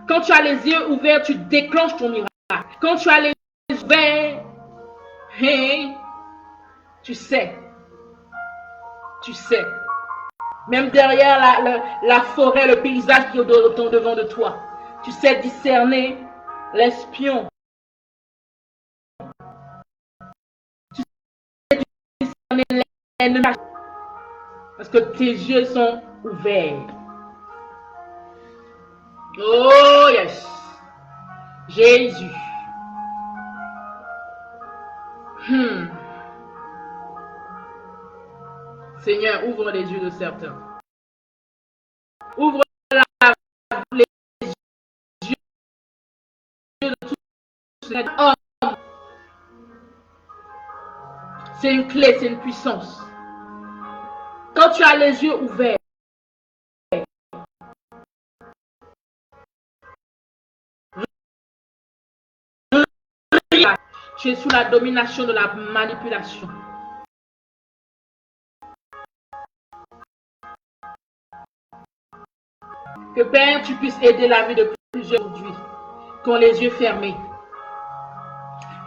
Quand tu as les yeux ouverts, tu déclenches ton miracle. Quand tu as les yeux ouverts, hey, tu sais. Même derrière la forêt, le paysage qui est devant de toi, tu sais discerner l'espion. Tu sais discerner l'ennemi. Parce que tes yeux sont ouverts. Oh yes. Jésus. Seigneur, ouvre les yeux de certains. Ouvre les yeux de tous les hommes. C'est une clé, c'est une puissance. Quand tu as les yeux ouverts, tu es sous la domination de la manipulation. Que Père, tu puisses aider la vie de plusieurs aujourd'hui qui ont les yeux fermés,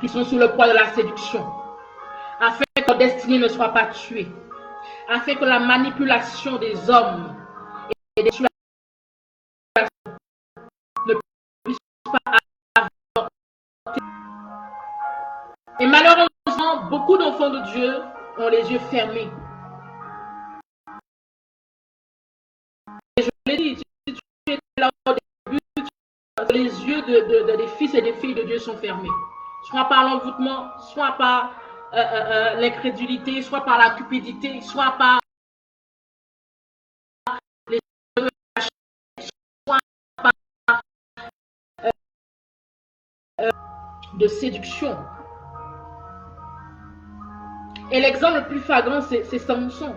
qui sont sous le poids de la séduction, afin que leur destinée ne soit pas tuée, afin que la manipulation des hommes et des situations ne puisse pas avorter. Et malheureusement, beaucoup d'enfants de Dieu ont les yeux fermés. Et je l'ai dit, si tu es là au début, les yeux des fils et des filles de Dieu sont fermés. Soit par l'envoûtement, soit par l'incrédulité, soit par la cupidité, soit par les soit par de séduction. Et l'exemple le plus flagrant, c'est Samson.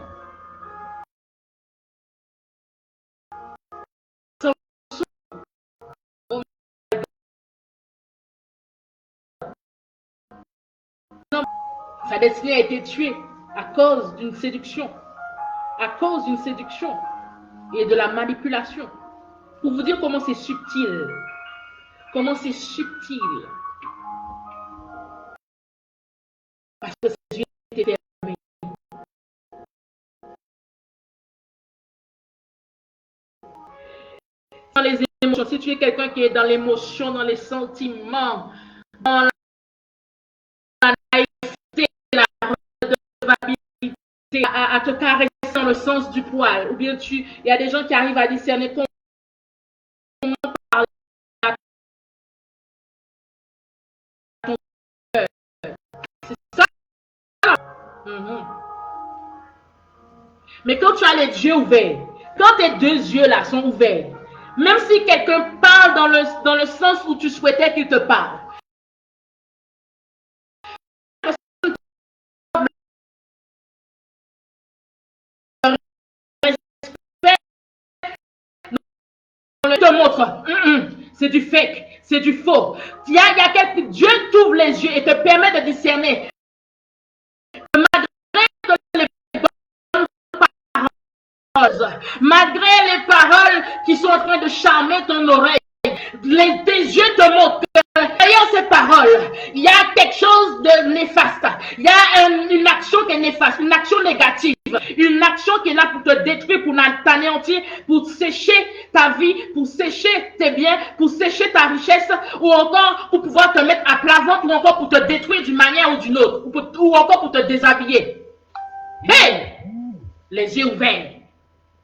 Sa destinée a été tuée à cause d'une séduction. À cause d'une séduction et de la manipulation. Pour vous dire comment c'est subtil. Comment c'est subtil. Parce que ses yeux étaient fermés. Dans les émotions, si tu es quelqu'un qui est dans l'émotion, dans les sentiments, dans la naïveté, la redevabilité, à te caresser dans le sens du poil, ou bien il y a des gens qui arrivent à discerner comment parler à ton cœur. C'est ça. Mais quand tu as les yeux ouverts, quand tes deux yeux là sont ouverts, même si quelqu'un parle dans le sens où tu souhaitais qu'il te parle, on te montre, c'est du fake, c'est du faux. Il y a quelqu'un, Dieu t'ouvre les yeux et te permet de discerner. Malgré que les bonnes paroles malgré les paroles qui sont en train de charmer ton oreille, tes yeux te montrent que derrière ces paroles, il y a quelque chose de néfaste. Il y a une action qui est néfaste, une action négative, une action qui est là pour te détruire, pour t'anéantir, pour sécher ta vie, pour sécher tes biens, pour sécher ta richesse, ou encore pour pouvoir te mettre à plat ventre, ou encore pour te détruire d'une manière ou d'une autre, ou encore pour te déshabiller. Hey! Les yeux ouverts.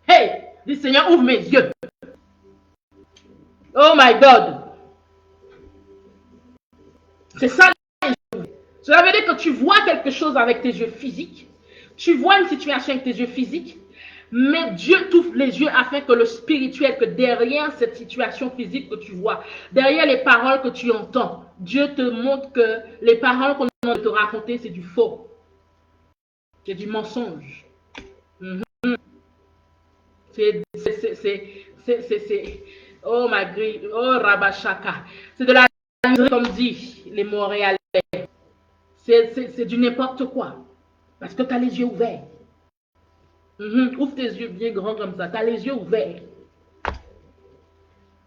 Hey! Dis Seigneur, ouvre mes yeux. Oh my God. C'est ça. Cela veut dire que tu vois quelque chose avec tes yeux physiques. Tu vois une situation avec tes yeux physiques. Mais Dieu t'ouvre les yeux afin que le spirituel, que derrière cette situation physique que tu vois, derrière les paroles que tu entends, Dieu te montre que les paroles qu'on a te raconter, c'est du faux. C'est du mensonge. C'est oh ma grille, oh Rabashaka. C'est de la comme dit les Montréalais. C'est du n'importe quoi. Parce que tu as les yeux ouverts. Ouvre tes yeux bien grands comme ça. Tu as les yeux ouverts.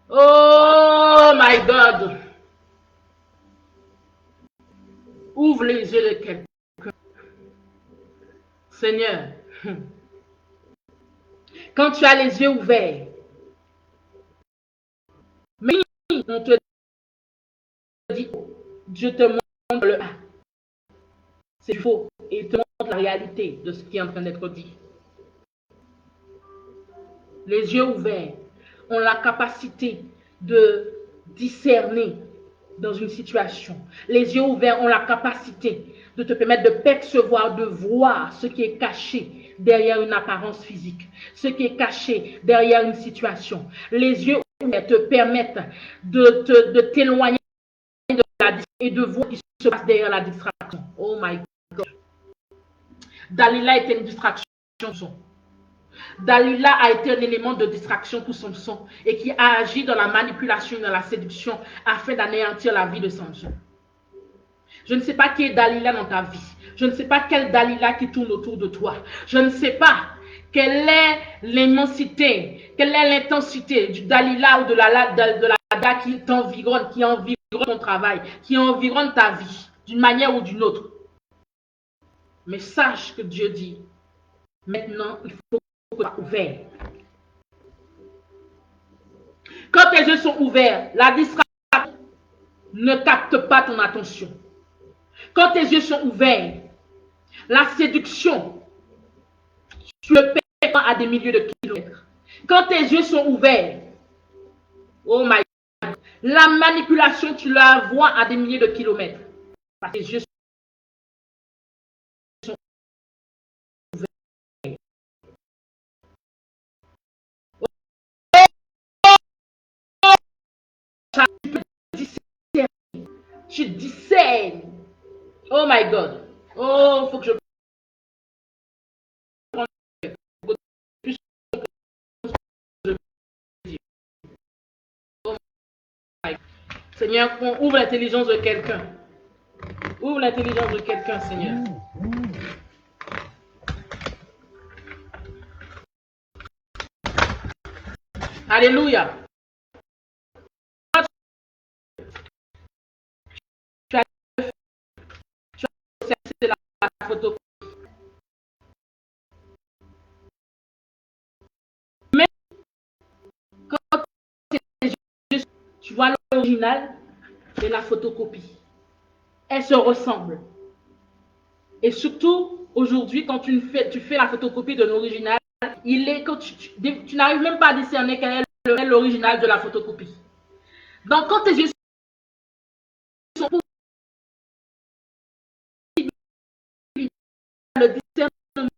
Oh my God. Ouvre les yeux de quelqu'un. Seigneur. Quand tu as les yeux ouverts, mais on te dit, Dieu te montre le A. C'est faux. Et il te montre la réalité de ce qui est en train d'être dit. Les yeux ouverts ont la capacité de discerner dans une situation. Les yeux ouverts ont la capacité de te permettre de percevoir, de voir ce qui est caché derrière une apparence physique, ce qui est caché derrière une situation. Les yeux ouverts te permettent de t'éloigner de la distraction et de voir ce qui se passe derrière la distraction. Oh my God. Dalila était une distraction. Dalila a été un élément de distraction pour Samson et qui a agi dans la manipulation et dans la séduction afin d'anéantir la vie de Samson. Je ne sais pas qui est Dalila dans ta vie. Je ne sais pas quelle Dalila qui tourne autour de toi. Je ne sais pas quelle est l'immensité, quelle est l'intensité du Dalila ou de la Dalila qui t'environne, qui environne ton travail, qui environne ta vie d'une manière ou d'une autre. Mais sache que Dieu dit, maintenant il faut que tu sois ouvert. Quand tes yeux sont ouverts, la distraction ne capte pas ton attention. Quand tes yeux sont ouverts, la séduction, tu le perds à des milliers de kilomètres. Quand tes yeux sont ouverts, oh my God, la manipulation, tu la vois à des milliers de kilomètres. Parce que tes yeux sont ouverts. Tu discernes. Oh my God. Oh, faut que je prenne plus de oh my God. Seigneur, ouvre l'intelligence de quelqu'un. Ouvre l'intelligence de quelqu'un, Seigneur. Alléluia. C'est la photo. Mais quand tu vois l'original et la photocopie, elles se ressemblent. Et surtout, aujourd'hui, quand tu fais la photocopie de l'original, tu n'arrives même pas à discerner quel est l'original de la photocopie. Donc, quand tes yeux sont le discernement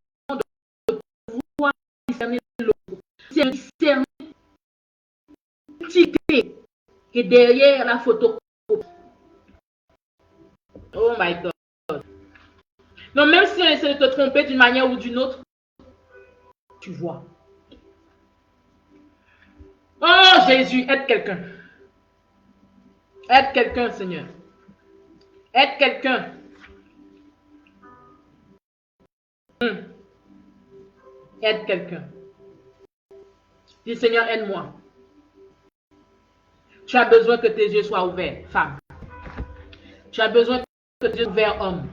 de pouvoir discerner l'autre, c'est discerner l'entité qui est derrière la photocopie. Oh my God. Donc, même si on essaie de te tromper d'une manière ou d'une autre, tu vois. Oh Jésus, aide quelqu'un. Aide quelqu'un, Seigneur. Aide quelqu'un. Aide quelqu'un. Dis Seigneur, aide-moi. Tu as besoin que tes yeux soient ouverts, femme. Tu as besoin que tes yeux soient ouverts, homme.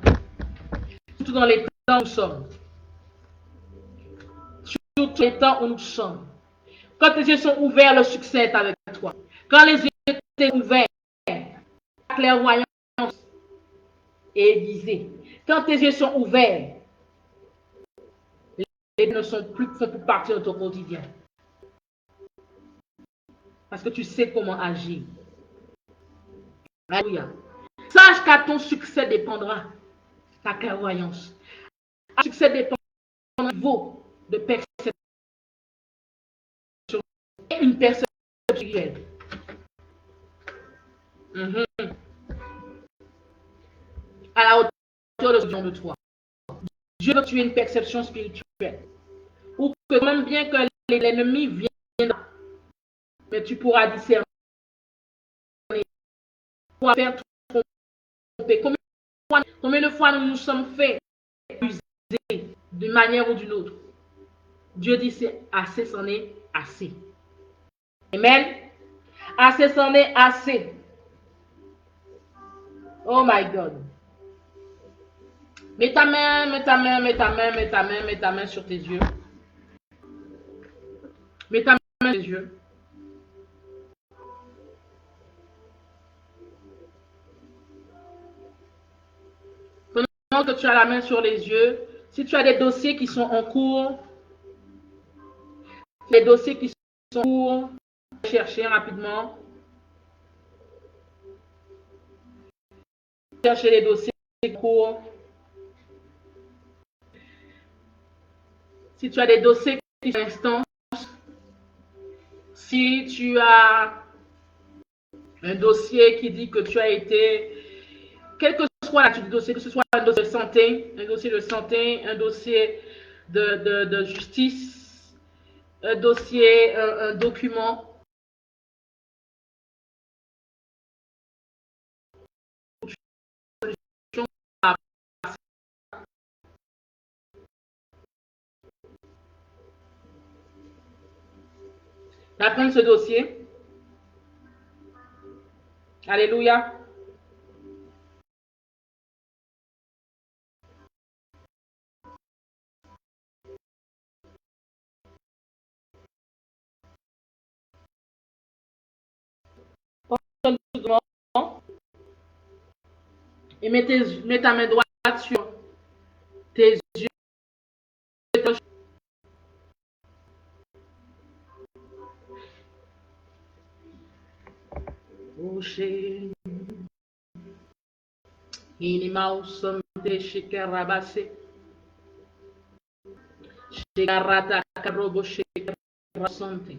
Surtout dans les temps où nous sommes. Surtout dans les temps où nous sommes. Quand tes yeux sont ouverts, le succès est avec toi. Quand les yeux sont ouverts, la clairvoyance est aiguisée. Quand tes yeux sont ouverts, les ne font plus partie de ton quotidien. Parce que tu sais comment agir. Alléluia. Sache qu'à ton succès dépendra ta clairvoyance. À ton succès dépendra du niveau de perception et une perception spirituelle. À la hauteur de toi. Dieu veut que tu aies une perception spirituelle. Ou que même bien que l'ennemi vienne, mais tu pourras discerner. Tu pourras faire tromper. Combien de fois nous nous sommes fait user d'une manière ou d'une autre. Dieu dit c'est assez, c'en est assez. Amen. Assez, c'en est assez. Oh my God. Mets ta main sur tes yeux. Mets ta main sur tes yeux. Pendant que tu as la main sur les yeux, si tu as des dossiers qui sont en cours, chercher rapidement. Chercher les dossiers en cours. Si tu as des dossiers qui sont en instance, si tu as un dossier qui dit que tu as été, quel que soit la du dossier, que ce soit un dossier de santé, un dossier de justice, un dossier, un document. Prendre ce dossier. Alléluia. Et mets ta main droite sur tes yeux. Rocher. Inimao somte shikarabase. Shikarata karobo shikarasonte.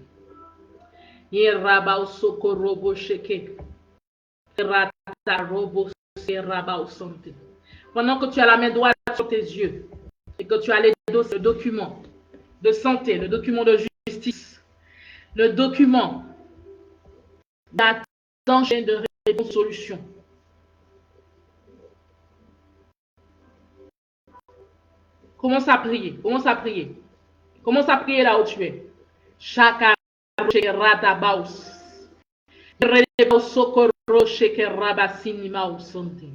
Yerabao sokorobo shike. Rata robo serabao sonte. Pendant que tu as la main droite sur tes yeux et que tu as les dossiers, le document de santé, le document de justice, le document d'attente de réponse solution. Commence à prier. Commence à prier. Commence à prier là où tu es. Chaka rata baus. Rebaus sokoro sheke rabasini mau sonte.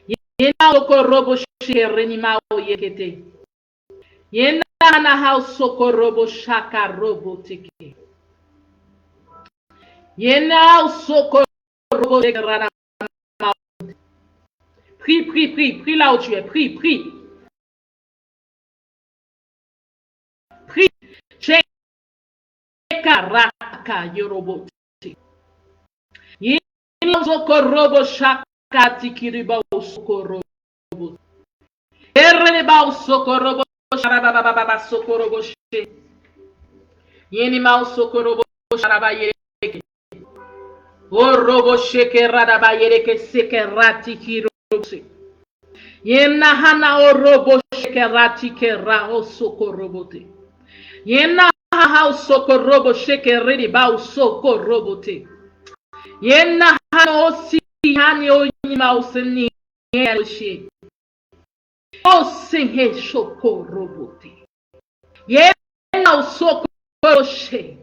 Yena sokorobo sheke renimao yekete. Yena na house sokorobo shaka robo teke. Yena sokorobo sheke rana. Prie, prie, prie, prie là où tu es. Prie, prie. Prie. Raka yorobo. Yena sokorobo shaka tikiriba sokorobo. Erreba sokorobo sharababa sokorobo she. Yenima sokorobo sharaba yereke. Orobo sheke radaba yereke seke rati kirose. Yena hana orobo sheke rati ke ra sokorobote. Yena ha sokorobo sheke rediba sokorobote. Yena hana osi hani oyima oseni yeroshe. O senge sokorobote. Yena sokorobote. Rocher.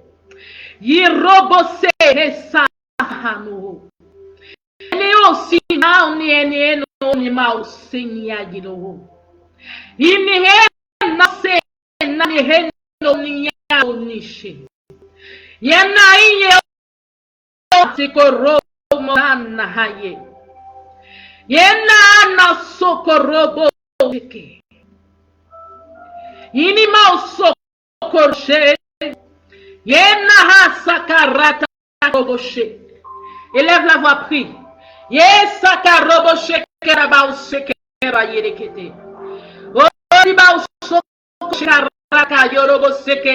Yirobose Hesahano. Ene aussi na ene no ni mausenia giro. Imi he na se na ni he no ni ya onishi. Yena iye tikoro mana haye. Yena na sokorobo ke. Ini mausokorche. Yena ha sakarata roboshe. Élève la voix, prie. Yesaka roboshe kerabau sekera yerekete. Oribau sokaraka yoroboseke.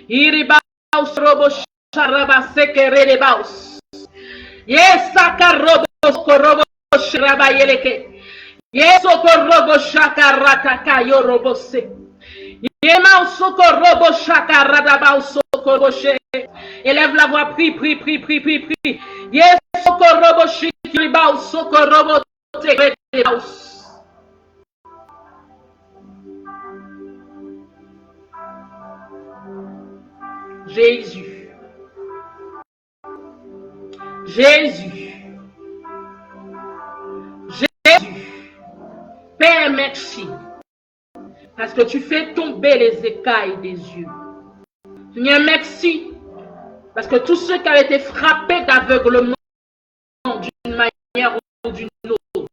Iribau robosharabaseke rerebaus. Yesaka roboshe rabayeleke. Yesoko roboshaka ka yorobose. Yema sokorobo shaka radabao sokoroboshe. Élève la voix, prie, prie, prie, prie, prie, prie. Yes, sokorobo shikiribao sokorobo terebaus. Jésus. Jésus. Jésus. Père, merci. Parce que tu fais tomber les écailles des yeux. Seigneur, merci. Parce que tous ceux qui avaient été frappés d'aveuglement d'une manière ou d'une autre,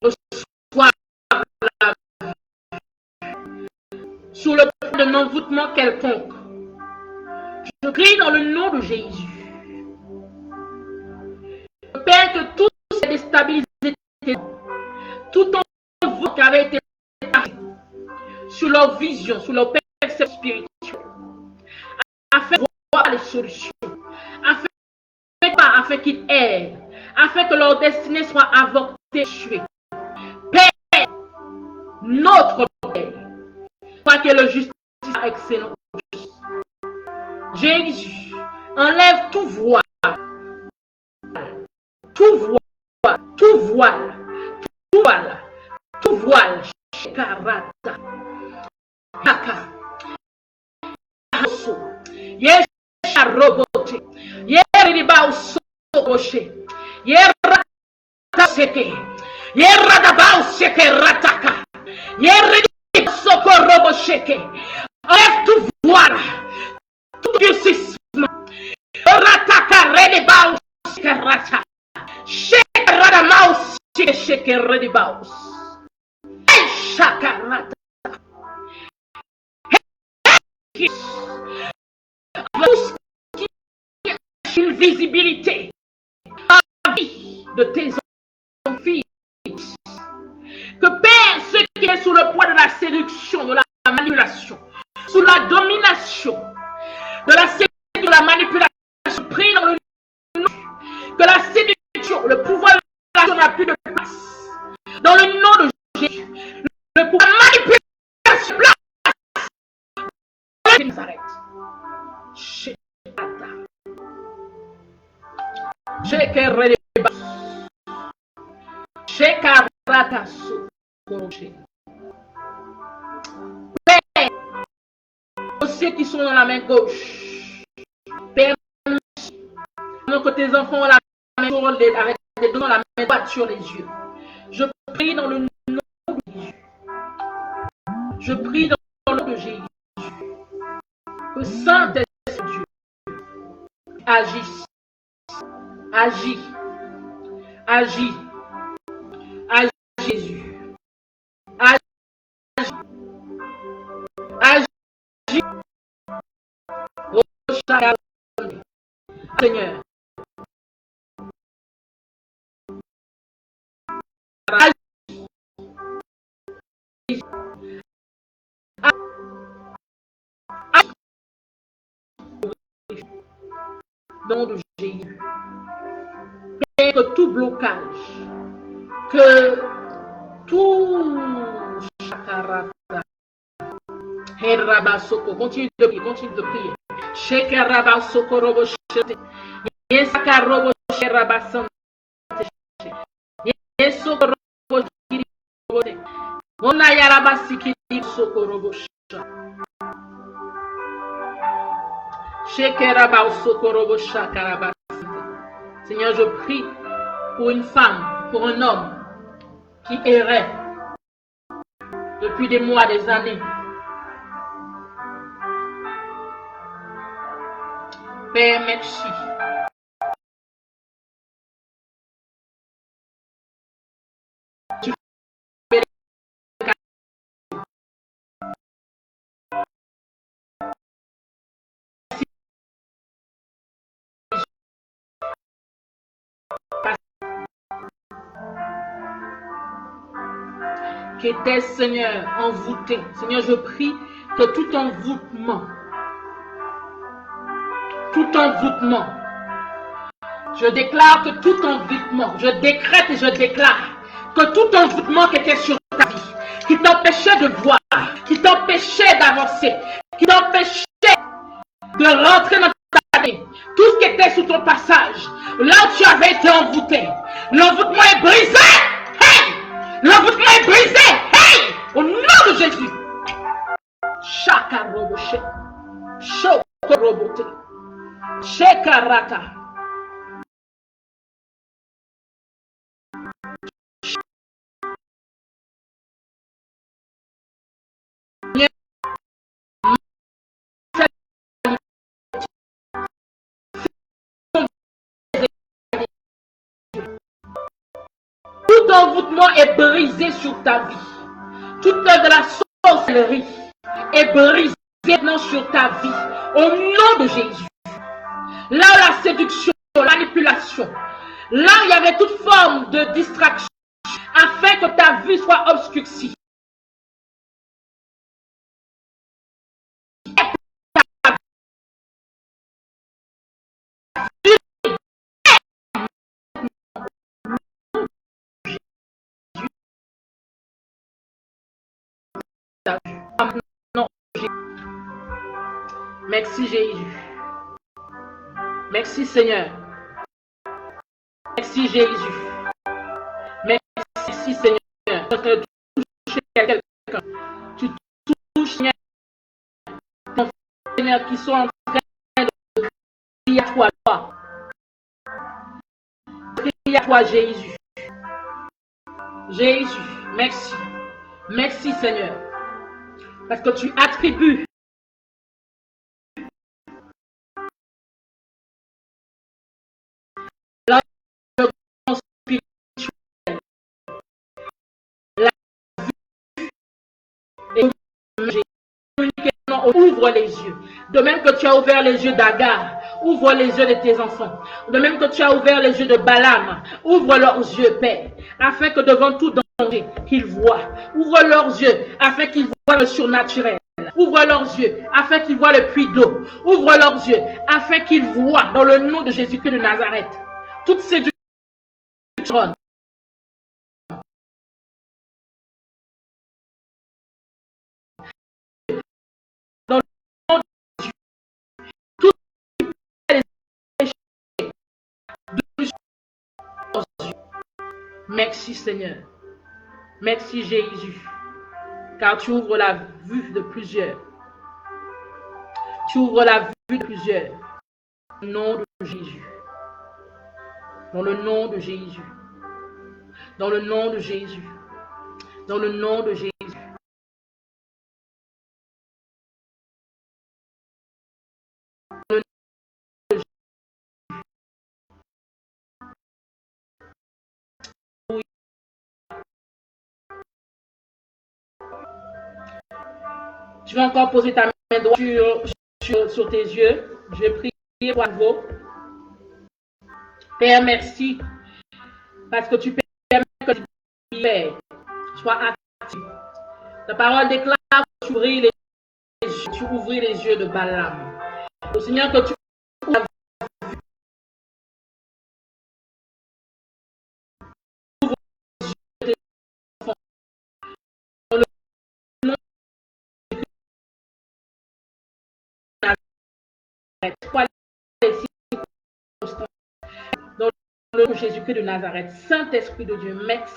reçoivent la vue. Sous le point de non-voûtement quelconque. Je prie dans le nom de Jésus. Père, que tout s'est déstabilisé. Tout envoi qui avait été sur leur vision, sur leur perception spirituelle, afin de voir les solutions, afin qu'ils aident, afin que leur destinée soit avortée, tuée. Père, notre Père, toi qui es le justice excellent. Jésus, enlève tout voile, tout voile, tout voile. Tout voile, Karata, Haka, Hasso, Yesha Robote, Yeribao Soboche, Yerata Seke, Yeradabao Seke Rataka, Yeribao Soko Robocheke, enlève tout voile, tout durcissement, Rataka Redibao Seke Rata, Sheradamao Seke Redibao. Shakarata. Une visibilité à la vie de tes enfants. Que Père, ceux qui est sous le poids de la séduction, de la manipulation, sous la domination, de la séduction, de la manipulation, prie dans le nom, que la séduction, le pouvoir de la séduction n'a plus de place. Dans le nom de Jésus, le pouvoir manipuler sur place. Il s'arrête. Père, ceux qui sont dans la main gauche, Père, que tes enfants ont la main gauche avec des doigts dans la main droite sur les yeux. Je prie dans le nom de Jésus. Je prie dans le nom de Jésus. Que Saint-Esprit Dieu agisse. Agis. Agis. Agis, Jésus. Agis. Agis. Oh, Seigneur. Agis. Nom de Jésus. Père, que tout blocage, que tout chakarata, herabasoko, continue de prier. Shekarabasoko robo shete, yesakarobo sherabasante, yesoko robo shiri robo, onayarabasiki Seigneur, je prie pour une femme, pour un homme qui errait depuis des mois, des années. Père, merci. Qui était, Seigneur, envoûté. Seigneur, je prie que tout envoûtement, je déclare que tout envoûtement, je décrète et je déclare que tout envoûtement qui était sur ta vie, qui t'empêchait de voir, qui t'empêchait d'avancer, qui t'empêchait de rentrer dans ta vie, tout ce qui était sous ton passage, là où tu avais été envoûté, l'envoûtement est brisé. Hey! L'envoûtement est brisé. Hey! Au nom de Jésus. Chakaroboche. Chokorobote. Shekarata. Tout envoûtement est brisé sur ta vie. Toute œuvre de la sorcellerie est brisée maintenant sur ta vie. Au nom de Jésus. Là où la séduction, la manipulation, là où il y avait toute forme de distraction, afin que ta vue soit obscurcie. Merci Jésus. Merci Seigneur. Merci Jésus. Merci Seigneur. Tu touches quelqu'un. Tu touches Seigneur qui sont en train de crier à toi. Crier à toi Jésus. Jésus, merci. Merci Seigneur. Parce que tu attribues la spirituelle, la vue et ouvre les yeux. De même que tu as ouvert les yeux d'Agar, ouvre les yeux de tes enfants. De même que tu as ouvert les yeux de Balaam, ouvre leurs yeux, Père, afin que devant tout danger, qu'ils voient. Ouvre leurs yeux, afin qu'ils voient le surnaturel. Ouvre leurs yeux, afin qu'ils voient le puits d'eau. Ouvre leurs yeux, afin qu'ils voient, dans le nom de Jésus-Christ de Nazareth, toutes ces séductions. Dans le nom de Jésus, toutes les péchés de leurs yeux. Merci Seigneur. Merci Jésus. Car tu ouvres la vue de plusieurs. Tu ouvres la vue de plusieurs. Dans le nom de Jésus. Dans le nom de Jésus. Dans le nom de Jésus. Dans le nom de Jésus. Dans le nom de Jésus. Oui. Tu vas encore poser ta main droite sur tes yeux. Je vais prier pour vous. Père, merci. Parce que tu permets que tu sois actif. Ta parole déclare que tu ouvris les yeux de Balaam. Le Seigneur, que tu ouvres les yeux de tes enfants. Dans le nom de Nazareth. Dans le nom de Jésus-Christ de Nazareth. Saint-Esprit de Dieu, merci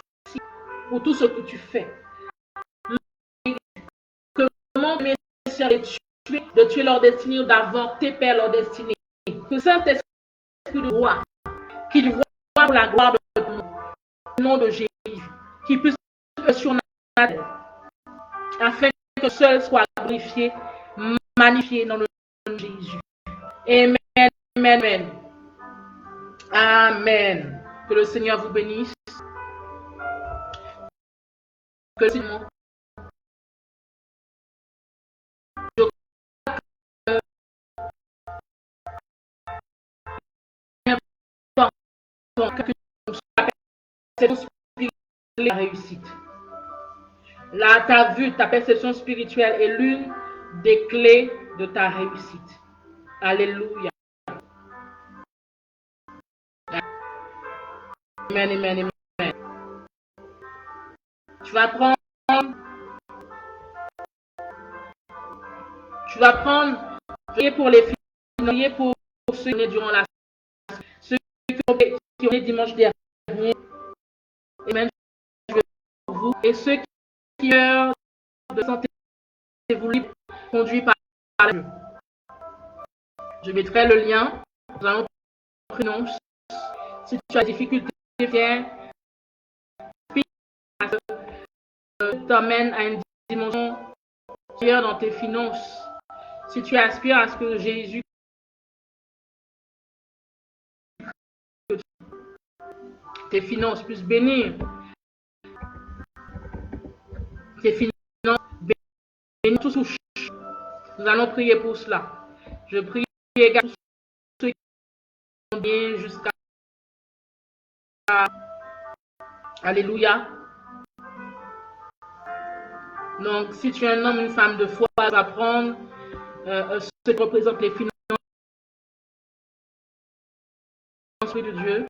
pour tout ce que tu fais. de tuer leur destinée ou d'avorter, Père, leur destinée. Que Saint-Esprit de roi, qu'il voit pour la gloire de ton nom, au nom de Jésus, qu'il puisse sur la terre, afin que seul soit glorifié, magnifié dans le nom de Jésus. Amen, amen, amen. Amen. Que le Seigneur vous bénisse. Que le Seigneur la réussite. Là, ta vue, ta perception spirituelle est l'une des clés de ta réussite. Alléluia. Amen, amen, amen. Tu vas prendre, prier pour les filles, prier pour ceux qui ont durant la ceux qui ont été dimanche dernier. Amen. Je vais pour vous et ceux qui ont de santé voulu conduire par Dieu. Je mettrai le lien. Nous allons prendre. Si tu as des difficultés, viens. T'amène à une dimension supérieure dans tes finances. Si tu aspires à ce que Jésus tes finances puissent bénir, tes finances bénir tous touche. Nous allons prier pour cela. Je prie également pour ceux qui sont bien jusqu'à Alléluia. Donc, si tu es un homme, une femme de foi, tu vas prendre ce qui représente les finances de Dieu.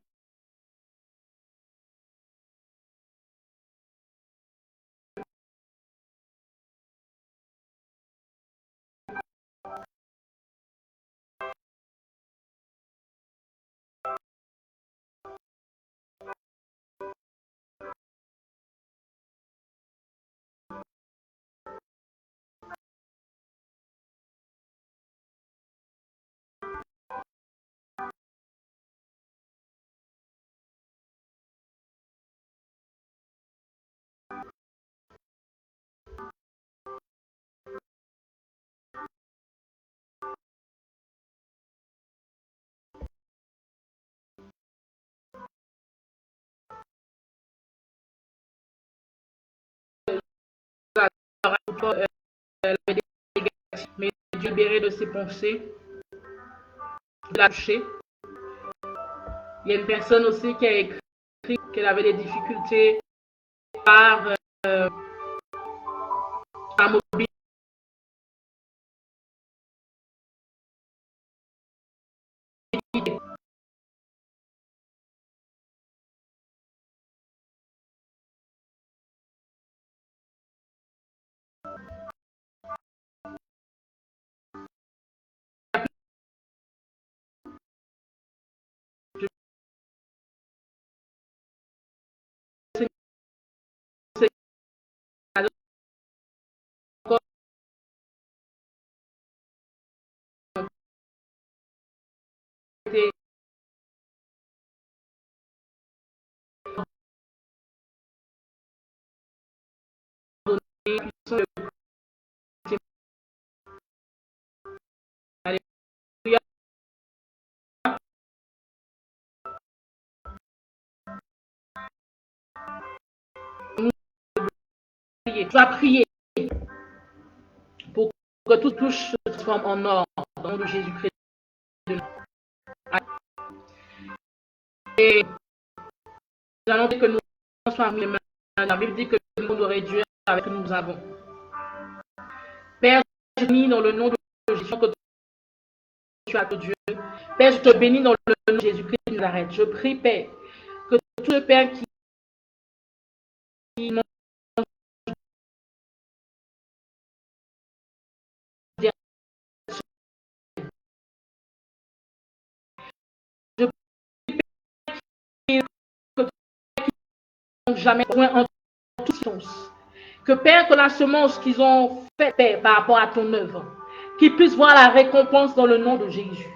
Mais Dieu libéré de ses pensées, de la toucher. Il y a une personne aussi qui a écrit qu'elle avait des difficultés par la mobilité. Tu vas prier pour que tout touche se transforme en or dans le nom de Jésus-Christ. Et nous allons dire que nous transformons les mains. La Bible dit que le monde aurait dû avec ce que nous avons. Père, je te bénis dans le nom de Jésus que tu as de Dieu. Père, je te bénis dans le nom de Jésus-Christ de Nazareth. Je prie, Père, que tout le Père qui je prie que jamais point en tout sens, Que Père, que la semence qu'ils ont faite, Père, par rapport à ton œuvre, qu'ils puissent voir la récompense dans le nom de Jésus.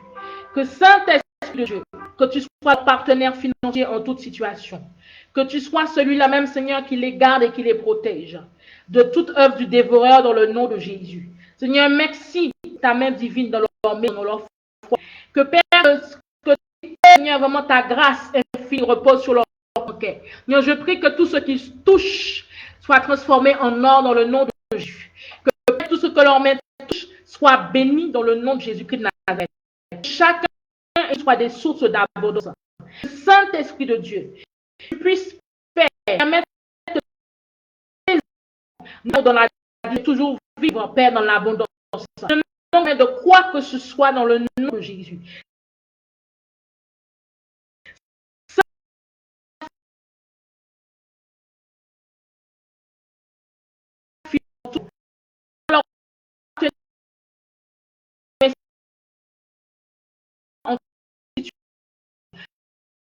Que Saint-Esprit de Dieu, que tu sois partenaire financier en toute situation. Que tu sois celui-là même, Seigneur, qui les garde et qui les protège de toute œuvre du dévoreur dans le nom de Jésus. Seigneur, merci ta main divine dans leur maison, dans leur foi. Que Père, que Seigneur, vraiment ta grâce infinie repose sur leur cœur. Seigneur, je prie que tout ce qui touche soit transformé en or dans le nom de Jésus. Que tout ce que leur main touche soit béni dans le nom de Jésus-Christ de Nazareth. Chacun soit des sources d'abondance. Saint-Esprit de Dieu, tu puisses permettre dans la vie toujours vivre, Père, dans l'abondance. Je ne de quoi que ce soit dans le nom de Jésus.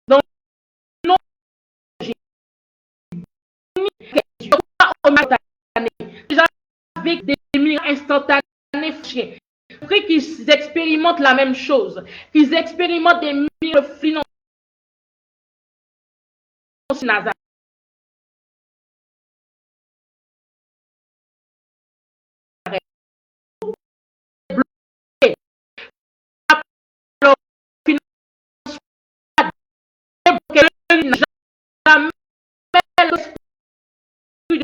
Dans le nom de Jésus. Déjà avec des miracles instantanés. Je prie qu'ils expérimentent la même chose, qu'ils expérimentent des miracles financiers. Nazareth.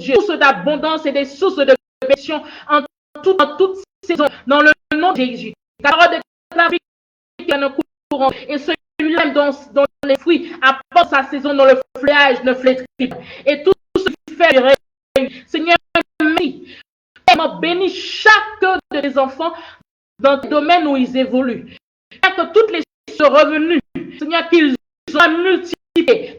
Sources d'abondance et des sources de bénédiction en toute saison, dans le nom de Jésus. La parole déclare qu'il y a un courant, et celui-là dont les fruits apportent sa saison, dans le feuillage ne flétrit pas. Et tout ce qui fait réussir. Seigneur, bénis chacun de tes enfants dans le domaine où ils évoluent. Que toutes les revenus, Seigneur, qu'ils soient multipliés.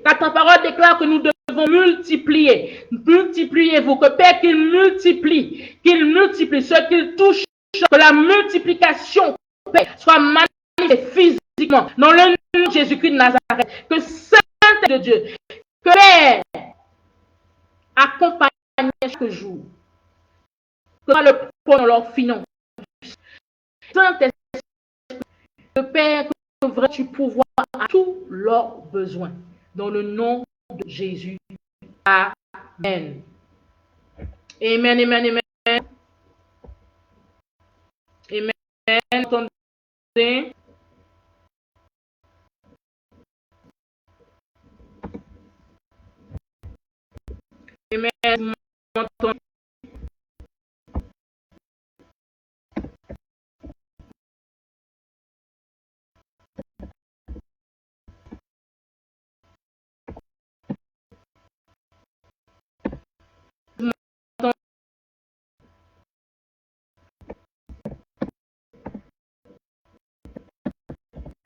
Car ta parole déclare que nous devons multiplier. Multipliez-vous. Que Père, qu'il multiplie, ce qu'il touche, que la multiplication, Père, soit manifestée physiquement dans le nom de Jésus-Christ de Nazareth. Que Saint-Esprit de Dieu, que Père, accompagne chaque jour. Que soit le poids dans leurs finances. Saint-Esprit, que Père, que vrai tu pouvoir à tous leurs besoins. Dans le nom de Jésus. Amen. Amen, amen, amen. Amen. Attendez. Amen.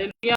Alléluia.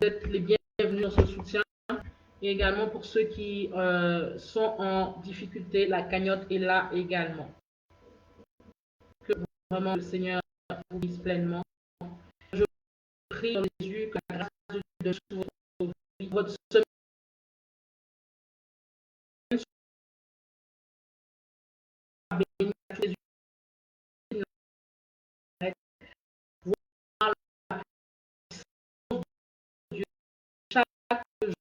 D'être les bienvenus dans ce soutien. Et également pour ceux qui sont en difficulté, la cagnotte est là également. Que vraiment le Seigneur vous bénisse pleinement. Je prie dans les yeux que la grâce de Dieu sur votre vie, votre semaine soit bénie à tous les yeux. Voir la puissance de Dieu chaque jour.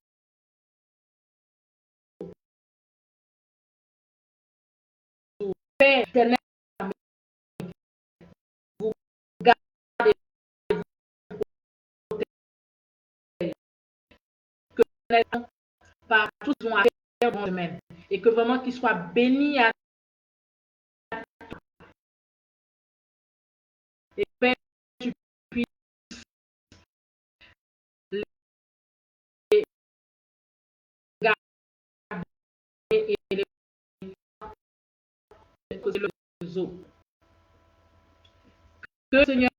Père éternel, vous gardez, vous protégez. Que par tous vont à faire dans le semaine. Et que vraiment qu'ils soient bénis à et Père, tu puisses les garder et les causer le réseau. Que le Seigneur